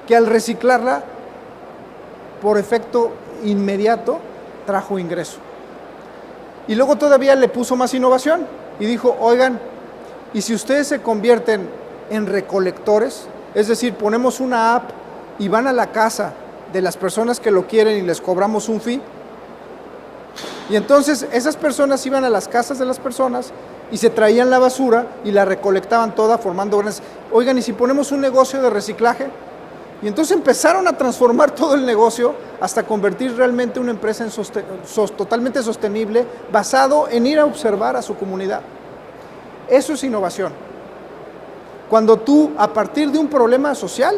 que al reciclarla por efecto inmediato trajo ingreso. Y luego todavía le puso más innovación y dijo, oigan, ¿y si ustedes se convierten en recolectores? Es decir, ponemos una app y van a la casa de las personas que lo quieren y les cobramos un fee. Y entonces esas personas iban a las casas de las personas y se traían la basura y la recolectaban toda formando grandes. Oigan, ¿y si ponemos un negocio de reciclaje? Y entonces empezaron a transformar todo el negocio hasta convertir realmente una empresa en totalmente sostenible, basado en ir a observar a su comunidad. Eso es innovación. Cuando tú, a partir de un problema social,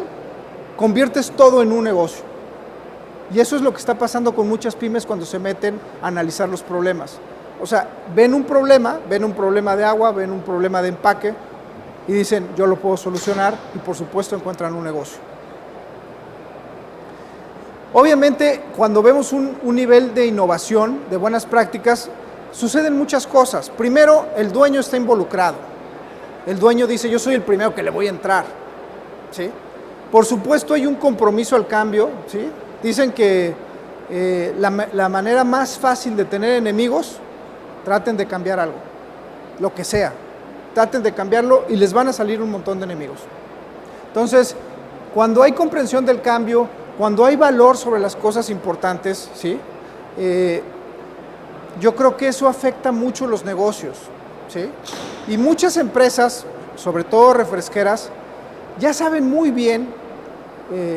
conviertes todo en un negocio. Y eso es lo que está pasando con muchas pymes cuando se meten a analizar los problemas. O sea, ven un problema de agua, ven un problema de empaque y dicen, yo lo puedo solucionar y por supuesto encuentran un negocio. Obviamente, cuando vemos un nivel de innovación, de buenas prácticas, suceden muchas cosas. Primero, el dueño está involucrado. El dueño dice, yo soy el primero que le voy a entrar. ¿Sí? Por supuesto, hay un compromiso al cambio. ¿Sí? Dicen que la manera más fácil de tener enemigos, traten de cambiar algo, lo que sea. Traten de cambiarlo y les van a salir un montón de enemigos. Entonces, cuando hay comprensión del cambio, cuando hay valor sobre las cosas importantes, ¿sí? Yo creo que eso afecta mucho los negocios, ¿sí? Y muchas empresas, sobre todo refresqueras, ya saben muy bien,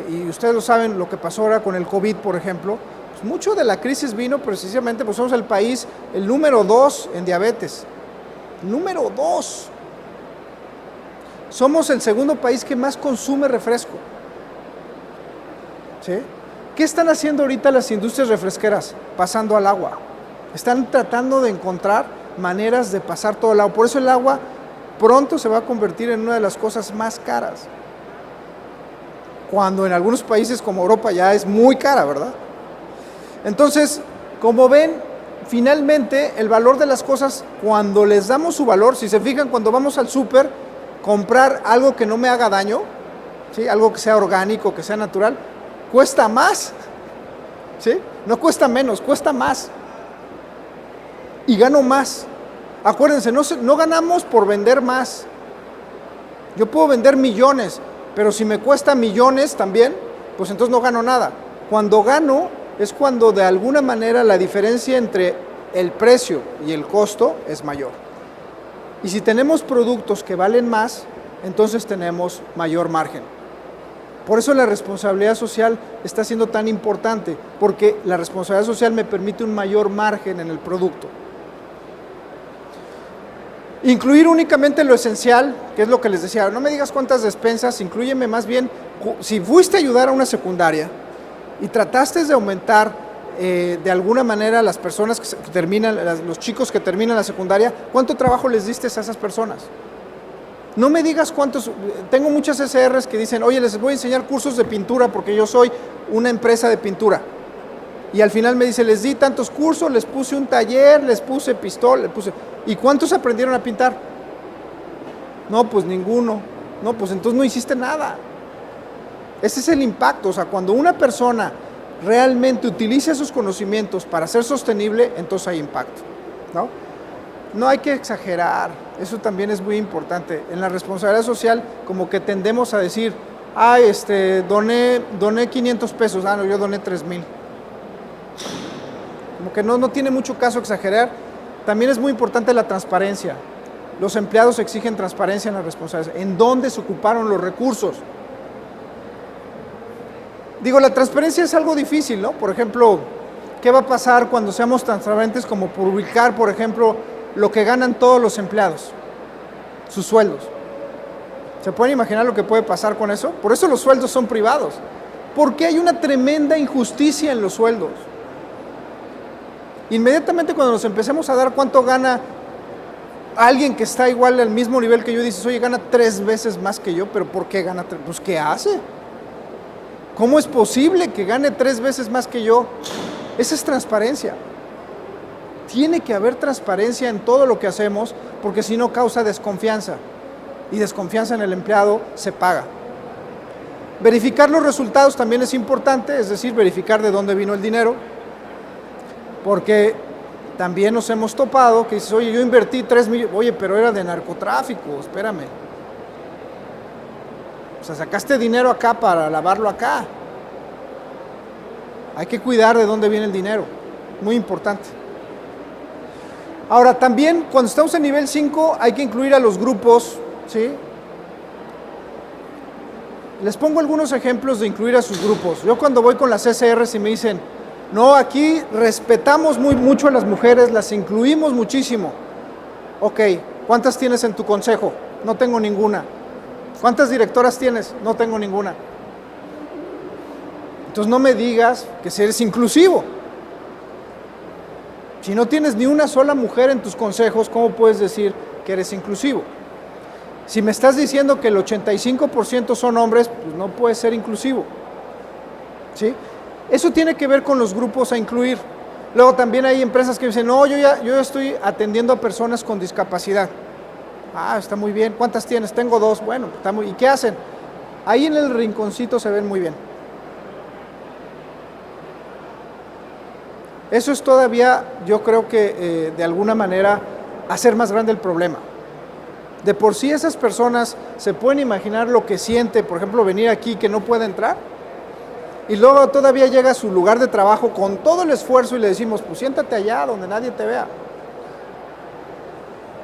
y ustedes lo saben, lo que pasó ahora con el COVID, por ejemplo, pues mucho de la crisis vino precisamente, pues somos el país, el número 2 en diabetes. Número 2. Somos el segundo país que más consume refresco. ¿Sí? ¿Qué están haciendo ahorita las industrias refresqueras? Pasando al agua. Están tratando de encontrar maneras de pasar todo el agua. Por eso el agua pronto se va a convertir en una de las cosas más caras. Cuando en algunos países como Europa ya es muy cara, ¿verdad? Entonces, como ven, finalmente el valor de las cosas, cuando les damos su valor, si se fijan, cuando vamos al súper, comprar algo que no me haga daño, ¿sí? Algo que sea orgánico, que sea natural, cuesta más, ¿sí? No cuesta menos, cuesta más. Y gano más. Acuérdense, no ganamos por vender más. Yo puedo vender millones, pero si me cuesta millones también, pues entonces no gano nada. Cuando gano es cuando de alguna manera la diferencia entre el precio y el costo es mayor. Y si tenemos productos que valen más, entonces tenemos mayor margen. Por eso la responsabilidad social está siendo tan importante, porque la responsabilidad social me permite un mayor margen en el producto. Incluir únicamente lo esencial, que es lo que les decía, no me digas cuántas despensas, inclúyeme más bien, si fuiste a ayudar a una secundaria y trataste de aumentar de alguna manera las personas que terminan, los chicos que terminan la secundaria, ¿cuánto trabajo les diste a esas personas? No me digas cuántos, tengo muchas SRs que dicen, oye, les voy a enseñar cursos de pintura porque yo soy una empresa de pintura. Y al final me dice, les di tantos cursos, les puse un taller, les puse pistola, les puse... ¿Y cuántos aprendieron a pintar? No, pues ninguno. No, pues entonces no hiciste nada. Ese es el impacto. O sea, cuando una persona realmente utiliza esos conocimientos para ser sostenible, entonces hay impacto, ¿no? No hay que exagerar. Eso también es muy importante. En la responsabilidad social, como que tendemos a decir, doné 500 pesos. No, yo doné 3,000. Como que no tiene mucho caso exagerar. También es muy importante la transparencia. Los empleados exigen transparencia en la responsabilidad. ¿En dónde se ocuparon los recursos? Digo, la transparencia es algo difícil, ¿no? Por ejemplo, ¿qué va a pasar cuando seamos transparentes como publicar, por ejemplo, lo que ganan todos los empleados, sus sueldos? ¿Se pueden imaginar lo que puede pasar con eso? Por eso los sueldos son privados, porque hay una tremenda injusticia en los sueldos. Inmediatamente cuando nos empecemos a dar cuánto gana alguien que está igual al mismo nivel que yo, dices, oye, gana 3 veces más que yo, pero ¿por qué gana 3? Pues, ¿qué hace? ¿Cómo es posible que gane 3 veces más que yo? Esa es transparencia. Tiene que haber transparencia en todo lo que hacemos, porque si no causa desconfianza. Y desconfianza en el empleado se paga. Verificar los resultados también es importante, es decir, verificar de dónde vino el dinero, porque también nos hemos topado que dices, oye, yo invertí 3 millones, oye, pero era de narcotráfico, espérame. O sea, sacaste dinero acá para lavarlo acá. Hay que cuidar de dónde viene el dinero, muy importante. Ahora, también cuando estamos en nivel 5 hay que incluir a los grupos, ¿sí? Les pongo algunos ejemplos de incluir a sus grupos. Yo cuando voy con las SRs y me dicen, no, aquí respetamos mucho a las mujeres, las incluimos muchísimo. Ok, ¿cuántas tienes en tu consejo? No tengo ninguna. ¿Cuántas directoras tienes? No tengo ninguna. Entonces no me digas que eres inclusivo. Si no tienes ni una sola mujer en tus consejos, ¿cómo puedes decir que eres inclusivo? Si me estás diciendo que el 85% son hombres, pues no puedes ser inclusivo. ¿Sí? Eso tiene que ver con los grupos a incluir. Luego también hay empresas que dicen, no, yo ya estoy atendiendo a personas con discapacidad. Ah, está muy bien. ¿Cuántas tienes? Tengo 2. Bueno, está muy... ¿Y qué hacen? Ahí en el rinconcito se ven muy bien. Eso es todavía, yo creo que de alguna manera, hacer más grande el problema. De por sí esas personas se pueden imaginar lo que siente, por ejemplo, venir aquí que no puede entrar, y luego todavía llega a su lugar de trabajo con todo el esfuerzo y le decimos, pues siéntate allá donde nadie te vea.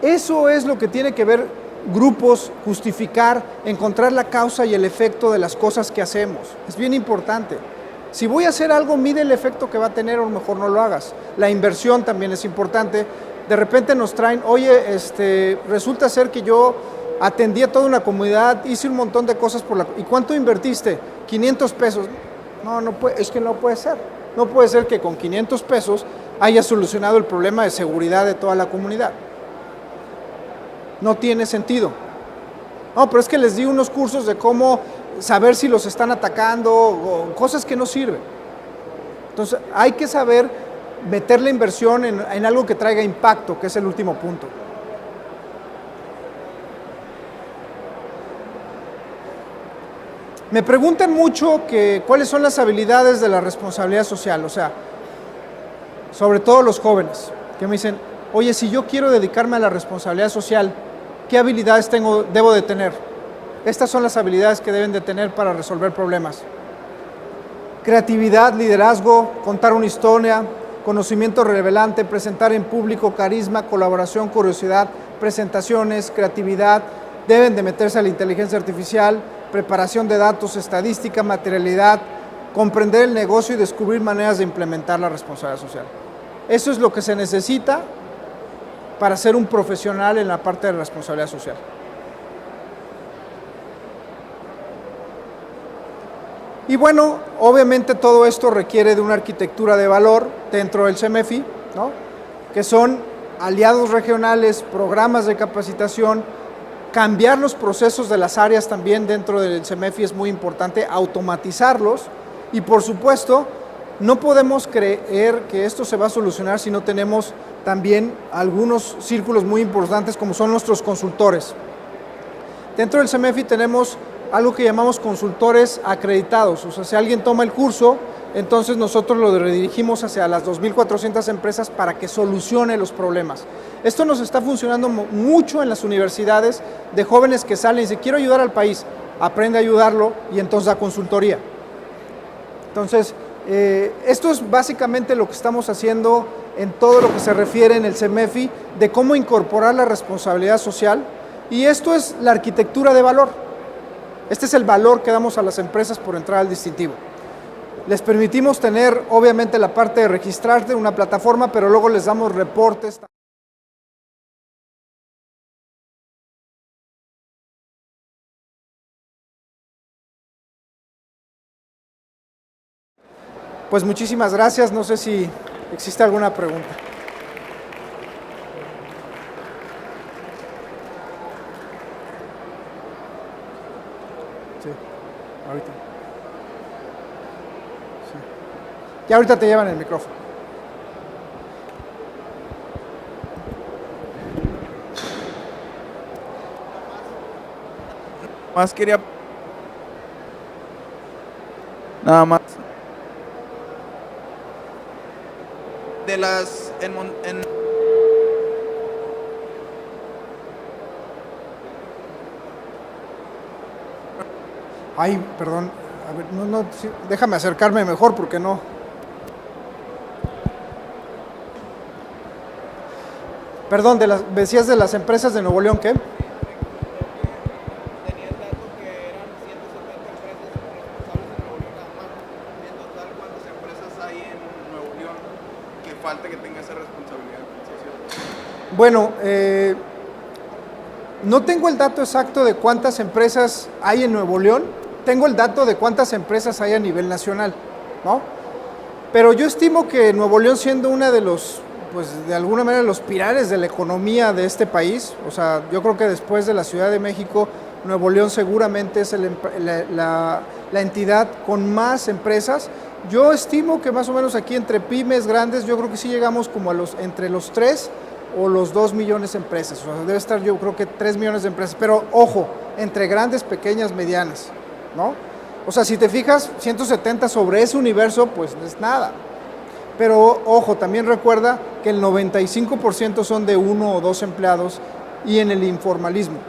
Eso es lo que tiene que ver grupos, justificar, encontrar la causa y el efecto de las cosas que hacemos. Es bien importante. Si voy a hacer algo, mide el efecto que va a tener, o mejor no lo hagas. La inversión también es importante. De repente nos traen, oye, resulta ser que yo atendí a toda una comunidad, hice un montón de cosas por la... ¿Y cuánto invertiste? 500 pesos. No puede, es que no puede ser. No puede ser que con 500 pesos haya solucionado el problema de seguridad de toda la comunidad. No tiene sentido. No, pero es que les di unos cursos de cómo saber si los están atacando, o cosas que no sirven. Entonces, hay que saber meter la inversión en algo que traiga impacto, que es el último punto. Me preguntan mucho cuáles son las habilidades de la responsabilidad social, o sea, sobre todo los jóvenes, que me dicen, oye, si yo quiero dedicarme a la responsabilidad social, ¿qué habilidades debo de tener? Estas son las habilidades que deben de tener para resolver problemas. Creatividad, liderazgo, contar una historia, conocimiento relevante, presentar en público, carisma, colaboración, curiosidad, presentaciones, creatividad, deben de meterse a la inteligencia artificial, preparación de datos, estadística, materialidad, comprender el negocio y descubrir maneras de implementar la responsabilidad social. Eso es lo que se necesita para ser un profesional en la parte de responsabilidad social. Y bueno, obviamente todo esto requiere de una arquitectura de valor dentro del CEMEFI, ¿no? Que son aliados regionales, programas de capacitación, cambiar los procesos de las áreas también dentro del CEMEFI es muy importante, automatizarlos y por supuesto no podemos creer que esto se va a solucionar si no tenemos también algunos círculos muy importantes como son nuestros consultores. Dentro del CEMEFI tenemos algo que llamamos consultores acreditados, o sea, si alguien toma el curso, entonces nosotros lo redirigimos hacia las 2.400 empresas para que solucione los problemas. Esto nos está funcionando mucho en las universidades de jóvenes que salen y dicen, quiero ayudar al país, aprende a ayudarlo y entonces da consultoría. Entonces, esto es básicamente lo que estamos haciendo en todo lo que se refiere en el CEMEFI de cómo incorporar la responsabilidad social y esto es la arquitectura de valor. Este es el valor que damos a las empresas por entrar al distintivo. Les permitimos tener, obviamente, la parte de registrarte en una plataforma, pero luego les damos reportes. Pues muchísimas gracias. No sé si existe alguna pregunta. Sí, ahorita. Sí. Ya ahorita te llevan el micrófono. Más quería... Nada más. De las... Ay, perdón. A ver, no, sí, déjame acercarme mejor porque no. Perdón, decías de las empresas de Nuevo León, ¿qué? Tenía el dato que eran 170 empresas responsables en Nuevo León nada más. En total, ¿cuántas empresas hay en Nuevo León que falta que tenga esa responsabilidad social? Bueno, no tengo el dato exacto de cuántas empresas hay en Nuevo León, tengo el dato de cuántas empresas hay a nivel nacional, ¿no? Pero yo estimo que Nuevo León siendo una de los, pues de alguna manera los pilares de la economía de este país, o sea, yo creo que después de la Ciudad de México, Nuevo León seguramente es la entidad con más empresas. Yo estimo que más o menos aquí entre pymes grandes, yo creo que sí llegamos como a entre los 3 o los 2 millones de empresas, o sea, debe estar yo creo que 3 millones de empresas, pero ojo, entre grandes, pequeñas, medianas, ¿no? O sea, si te fijas, 170 sobre ese universo, pues no es nada. Pero ojo, también recuerda que el 95% son de 1 o 2 empleados y en el informalismo,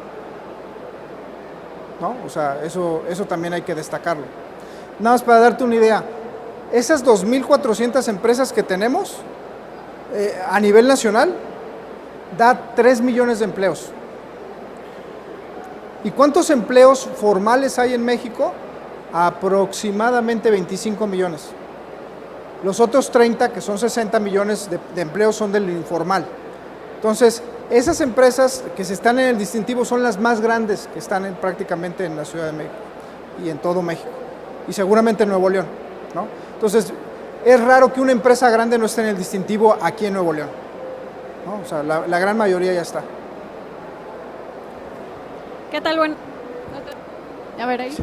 ¿no? O sea, eso también hay que destacarlo. Nada más para darte una idea, esas 2.400 empresas que tenemos a nivel nacional da 3 millones de empleos. ¿Y cuántos empleos formales hay en México? Aproximadamente 25 millones. Los otros 30, que son 60 millones de empleos, son del informal. Entonces, esas empresas que se están en el distintivo son las más grandes que están prácticamente en la Ciudad de México y en todo México. Y seguramente en Nuevo León, ¿no? Entonces, es raro que una empresa grande no esté en el distintivo aquí en Nuevo León, ¿no? O sea, la gran mayoría ya está. ¿Qué tal? Bueno, a ver ahí. Sí.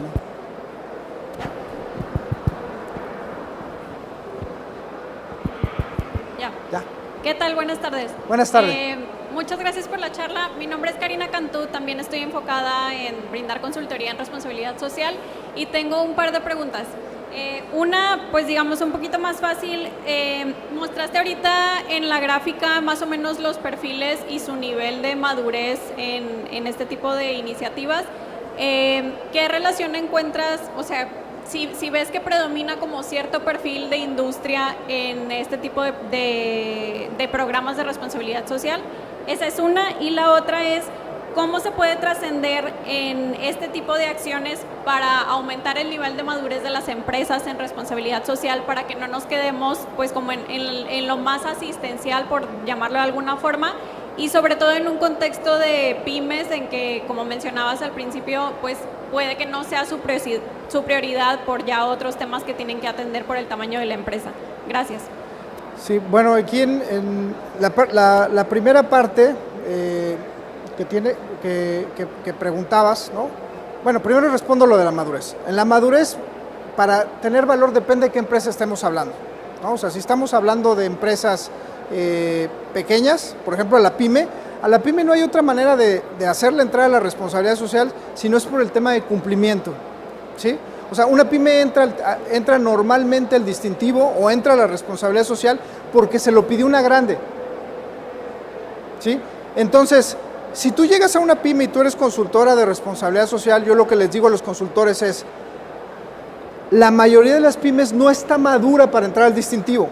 Ya. ¿Qué tal? Buenas tardes. Buenas tardes. Muchas gracias por la charla. Mi nombre es Karina Cantú, también estoy enfocada en brindar consultoría en responsabilidad social y tengo un par de preguntas. Una, pues digamos un poquito más fácil, mostraste ahorita en la gráfica más o menos los perfiles y su nivel de madurez en este tipo de iniciativas. ¿Qué relación encuentras, o sea, si ves que predomina como cierto perfil de industria en este tipo de programas de responsabilidad social? Esa es una. Y la otra es, ¿cómo se puede trascender en este tipo de acciones para aumentar el nivel de madurez de las empresas en responsabilidad social, para que no nos quedemos pues como en lo más asistencial, por llamarlo de alguna forma, y sobre todo en un contexto de pymes en que, como mencionabas al principio, pues puede que no sea su prioridad por ya otros temas que tienen que atender por el tamaño de la empresa? Gracias. Sí, bueno, aquí en la primera parte que preguntabas, ¿no? Bueno, primero respondo lo de la madurez. En la madurez, para tener valor depende de qué empresa estemos hablando, ¿no? O sea, si estamos hablando de empresas pequeñas, por ejemplo a la pyme no hay otra manera de hacerle entrar a la responsabilidad social si no es por el tema de cumplimiento, ¿sí? O sea, una pyme entra normalmente al distintivo o entra a la responsabilidad social porque se lo pidió una grande, ¿sí? Entonces, si tú llegas a una pyme y tú eres consultora de responsabilidad social, yo lo que les digo a los consultores es, la mayoría de las pymes no está madura para entrar al distintivo.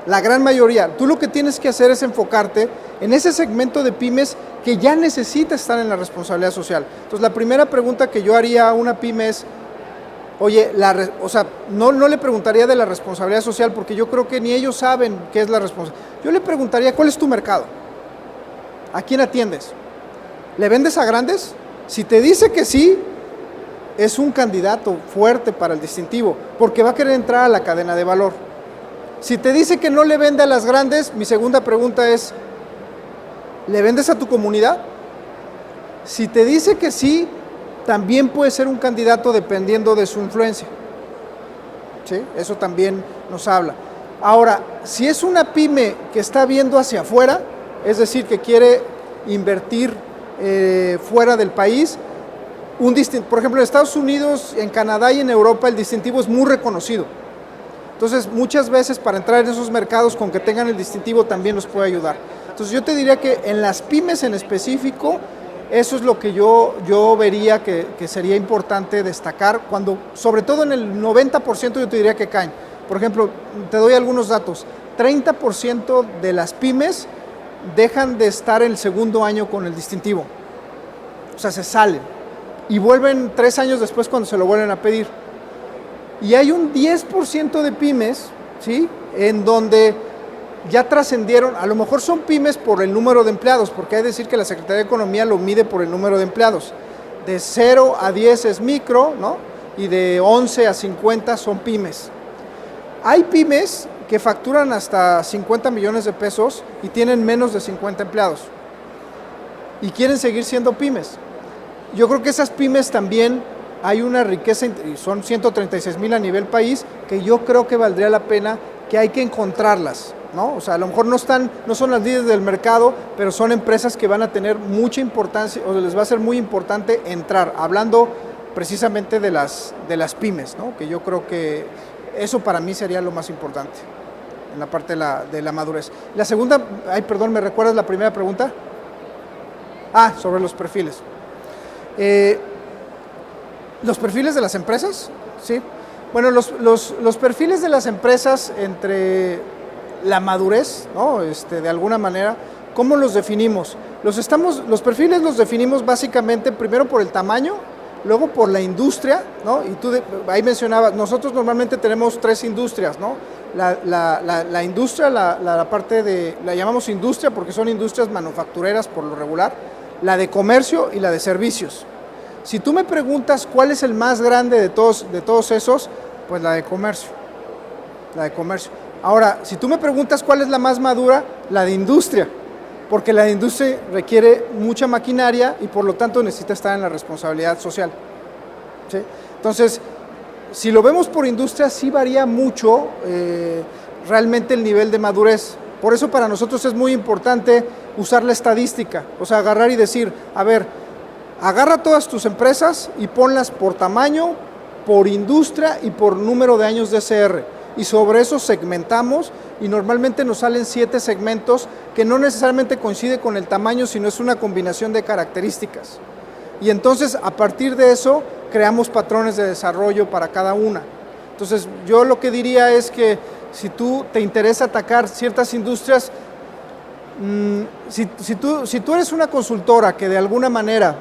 La gran mayoría. Tú lo que tienes que hacer es enfocarte en ese segmento de pymes que ya necesita estar en la responsabilidad social. Entonces, la primera pregunta que yo haría a una pyme es, oye, no le preguntaría de la responsabilidad social porque yo creo que ni ellos saben qué es la responsabilidad. Yo le preguntaría, ¿cuál es tu mercado? ¿A quién atiendes? ¿Le vendes a grandes? Si te dice que sí, es un candidato fuerte para el distintivo, porque va a querer entrar a la cadena de valor. Si te dice que no le vende a las grandes, mi segunda pregunta es, ¿le vendes a tu comunidad? Si te dice que sí, también puede ser un candidato dependiendo de su influencia, ¿sí? Eso también nos habla. Ahora, si es una pyme que está viendo hacia afuera, es decir, que quiere invertir fuera del país, por ejemplo, en Estados Unidos, en Canadá y en Europa el distintivo es muy reconocido. Entonces, muchas veces para entrar en esos mercados con que tengan el distintivo también nos puede ayudar. Entonces, yo te diría que en las pymes en específico, eso es lo que yo vería que sería importante destacar, sobre todo en el 90% yo te diría que caen. Por ejemplo, te doy algunos datos, 30% de las pymes dejan de estar el segundo año con el distintivo, o sea, se salen y vuelven 3 años después cuando se lo vuelven a pedir. Y hay un 10% de pymes, ¿sí?, en donde ya trascendieron, a lo mejor son pymes por el número de empleados, porque hay que decir que la Secretaría de Economía lo mide por el número de empleados. De 0 a 10 es micro, ¿no?, y de 11 a 50 son pymes. Hay pymes que facturan hasta 50 millones de pesos y tienen menos de 50 empleados y quieren seguir siendo pymes. Yo creo que esas pymes también hay una riqueza, y son 136,000 a nivel país, que yo creo que valdría la pena, que hay que encontrarlas, ¿no? O sea, a lo mejor no son las líderes del mercado, pero son empresas que van a tener mucha importancia, o les va a ser muy importante entrar, hablando precisamente de las pymes, ¿no? Que yo creo que eso para mí sería lo más importante en la parte de la madurez. La segunda, perdón, ¿me recuerdas la primera pregunta? Sobre los perfiles. Los perfiles de las empresas, ¿sí? Bueno, los perfiles de las empresas entre la madurez, ¿no?, de alguna manera, ¿cómo los definimos? Los perfiles los definimos básicamente primero por el tamaño, luego por la industria, ¿no? Y tú ahí mencionabas, nosotros normalmente tenemos 3 industrias, ¿no? La industria, la parte la llamamos industria porque son industrias manufactureras por lo regular, la de comercio y la de servicios. Si tú me preguntas cuál es el más grande de todos esos, pues la de comercio. Ahora, si tú me preguntas cuál es la más madura, la de industria, porque la de industria requiere mucha maquinaria y por lo tanto necesita estar en la responsabilidad social, ¿sí? Entonces, si lo vemos por industria, sí varía mucho realmente el nivel de madurez. Por eso para nosotros es muy importante usar la estadística, o sea, agarrar y decir, a ver, agarra todas tus empresas y ponlas por tamaño, por industria y por número de años de SR. Y sobre eso segmentamos y normalmente nos salen 7 segmentos que no necesariamente coincide con el tamaño, sino es una combinación de características. Y entonces a partir de eso creamos patrones de desarrollo para cada una. Entonces yo lo que diría es que si tú te interesa atacar ciertas industrias, Si tú eres una consultora que de alguna manera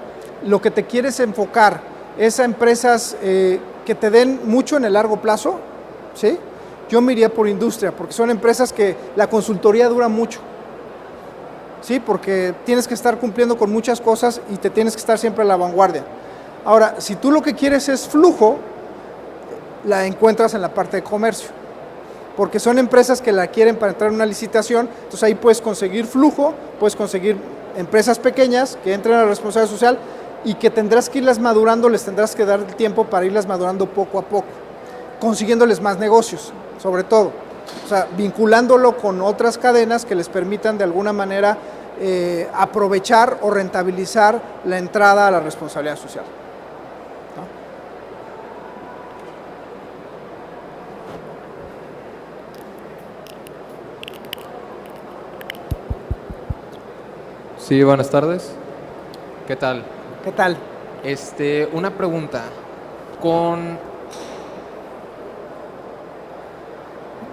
lo que te quieres enfocar es a empresas que te den mucho en el largo plazo, ¿sí? Yo me iría por industria, porque son empresas que la consultoría dura mucho, ¿sí? Porque tienes que estar cumpliendo con muchas cosas y te tienes que estar siempre a la vanguardia. Ahora, si tú lo que quieres es flujo, la encuentras en la parte de comercio, porque son empresas que la quieren para entrar en una licitación, entonces ahí puedes conseguir flujo, puedes conseguir empresas pequeñas que entren a la responsabilidad social y que tendrás que irlas madurando, les tendrás que dar el tiempo para irlas madurando poco a poco, consiguiéndoles más negocios, sobre todo, o sea, vinculándolo con otras cadenas que les permitan de alguna manera aprovechar o rentabilizar la entrada a la responsabilidad social. Sí, buenas tardes. ¿Qué tal? ¿Qué tal? Una pregunta.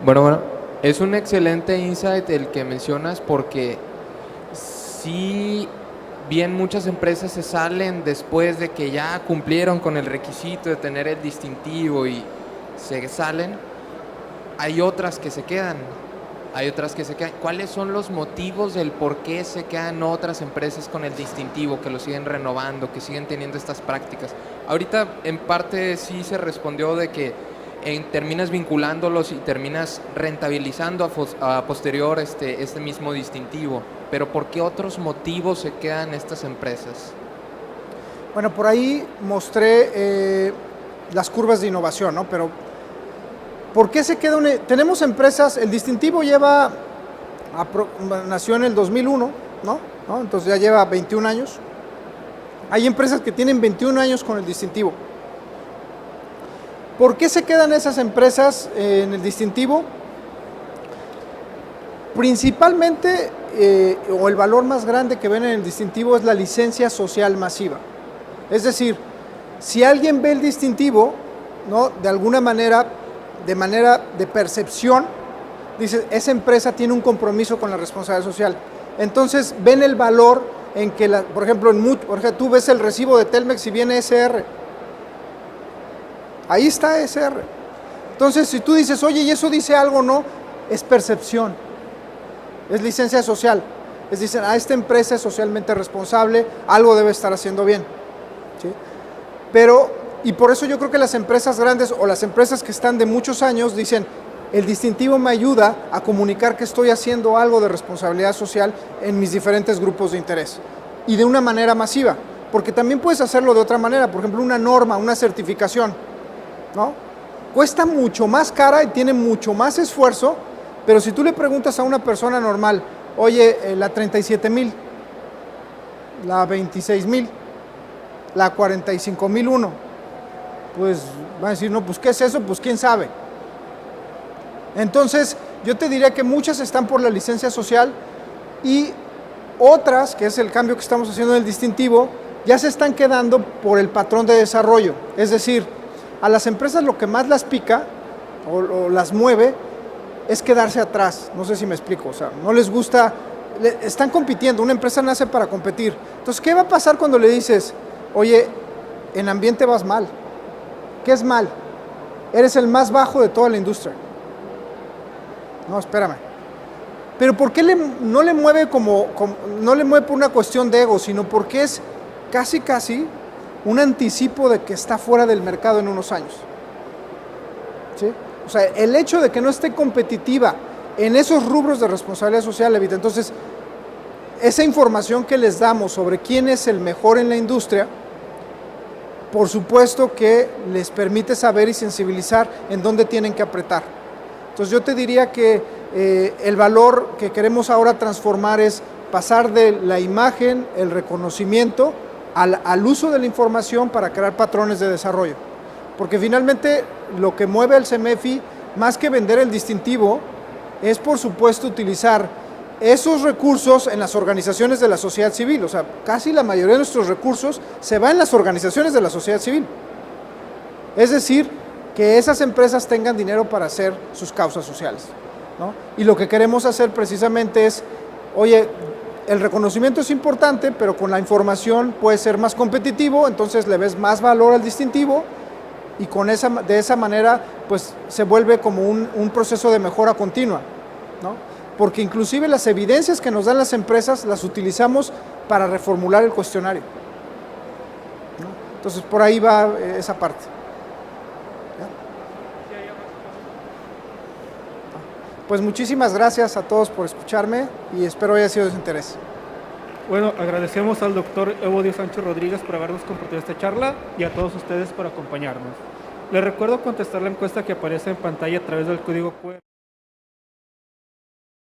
Bueno, es un excelente insight el que mencionas, porque si bien muchas empresas se salen después de que ya cumplieron con el requisito de tener el distintivo y se salen, hay otras que se quedan. ¿Cuáles son los motivos del por qué se quedan otras empresas con el distintivo, que lo siguen renovando, que siguen teniendo estas prácticas? Ahorita en parte sí se respondió de que terminas vinculándolos y terminas rentabilizando a posterior este mismo distintivo, pero ¿por qué otros motivos se quedan estas empresas? Bueno, por ahí mostré las curvas de innovación, ¿no? Pero ¿por qué se queda tenemos empresas, el distintivo nació en el 2001, ¿no? Entonces ya lleva 21 años. Hay empresas que tienen 21 años con el distintivo. ¿Por qué se quedan esas empresas en el distintivo? Principalmente, o el valor más grande que ven en el distintivo es la licencia social masiva. Es decir, si alguien ve el distintivo, ¿no? De alguna manera, de manera de percepción, dice, esa empresa tiene un compromiso con la responsabilidad social. Entonces ven el valor en que, por ejemplo, tú ves el recibo de Telmex y viene SR. Ahí está SR. Entonces, si tú dices, oye, ¿y eso dice algo? No, es percepción. Es licencia social. Es decir, esta empresa es socialmente responsable, algo debe estar haciendo bien, ¿sí? Y por eso yo creo que las empresas grandes o las empresas que están de muchos años dicen, el distintivo me ayuda a comunicar que estoy haciendo algo de responsabilidad social en mis diferentes grupos de interés. Y de una manera masiva, porque también puedes hacerlo de otra manera, por ejemplo, una norma, una certificación, ¿no? Cuesta mucho más cara y tiene mucho más esfuerzo, pero si tú le preguntas a una persona normal, oye, la 37,000, la 26,000, la 45,001, pues van a decir, no, pues ¿qué es eso? Pues quién sabe. Entonces, yo te diría que muchas están por la licencia social y otras, que es el cambio que estamos haciendo en el distintivo, ya se están quedando por el patrón de desarrollo. Es decir, a las empresas lo que más las pica o las mueve es quedarse atrás. No sé si me explico, o sea, no les gusta, están compitiendo, una empresa nace para competir. Entonces, ¿qué va a pasar cuando le dices, oye, en ambiente vas mal? ¿Qué es mal? Eres el más bajo de toda la industria. No, espérame. Pero ¿por qué no le mueve no le mueve por una cuestión de ego, sino porque es casi un anticipo de que está fuera del mercado en unos años? ¿Sí? O sea, el hecho de que no esté competitiva en esos rubros de responsabilidad social evita. Entonces, esa información que les damos sobre quién es el mejor en la industria, por supuesto que les permite saber y sensibilizar en dónde tienen que apretar. Entonces yo te diría que el valor que queremos ahora transformar es pasar de la imagen, el reconocimiento, al uso de la información para crear patrones de desarrollo. Porque finalmente lo que mueve al CEMEFI, más que vender el distintivo, es por supuesto utilizar esos recursos en las organizaciones de la sociedad civil. O sea, casi la mayoría de nuestros recursos se va en las organizaciones de la sociedad civil. Es decir, que esas empresas tengan dinero para hacer sus causas sociales, ¿no? Y lo que queremos hacer precisamente es oye, el reconocimiento es importante, pero con la información puede ser más competitivo, entonces le ves más valor al distintivo y de esa manera pues se vuelve como un proceso de mejora continua, ¿no? Porque inclusive las evidencias que nos dan las empresas las utilizamos para reformular el cuestionario, ¿no? Entonces por ahí va esa parte. ¿Ya? Pues muchísimas gracias a todos por escucharme y espero haya sido de su interés. Bueno, agradecemos al doctor Evodio Sánchez Rodríguez por habernos compartido esta charla y a todos ustedes por acompañarnos. Les recuerdo contestar la encuesta que aparece en pantalla a través del código QR.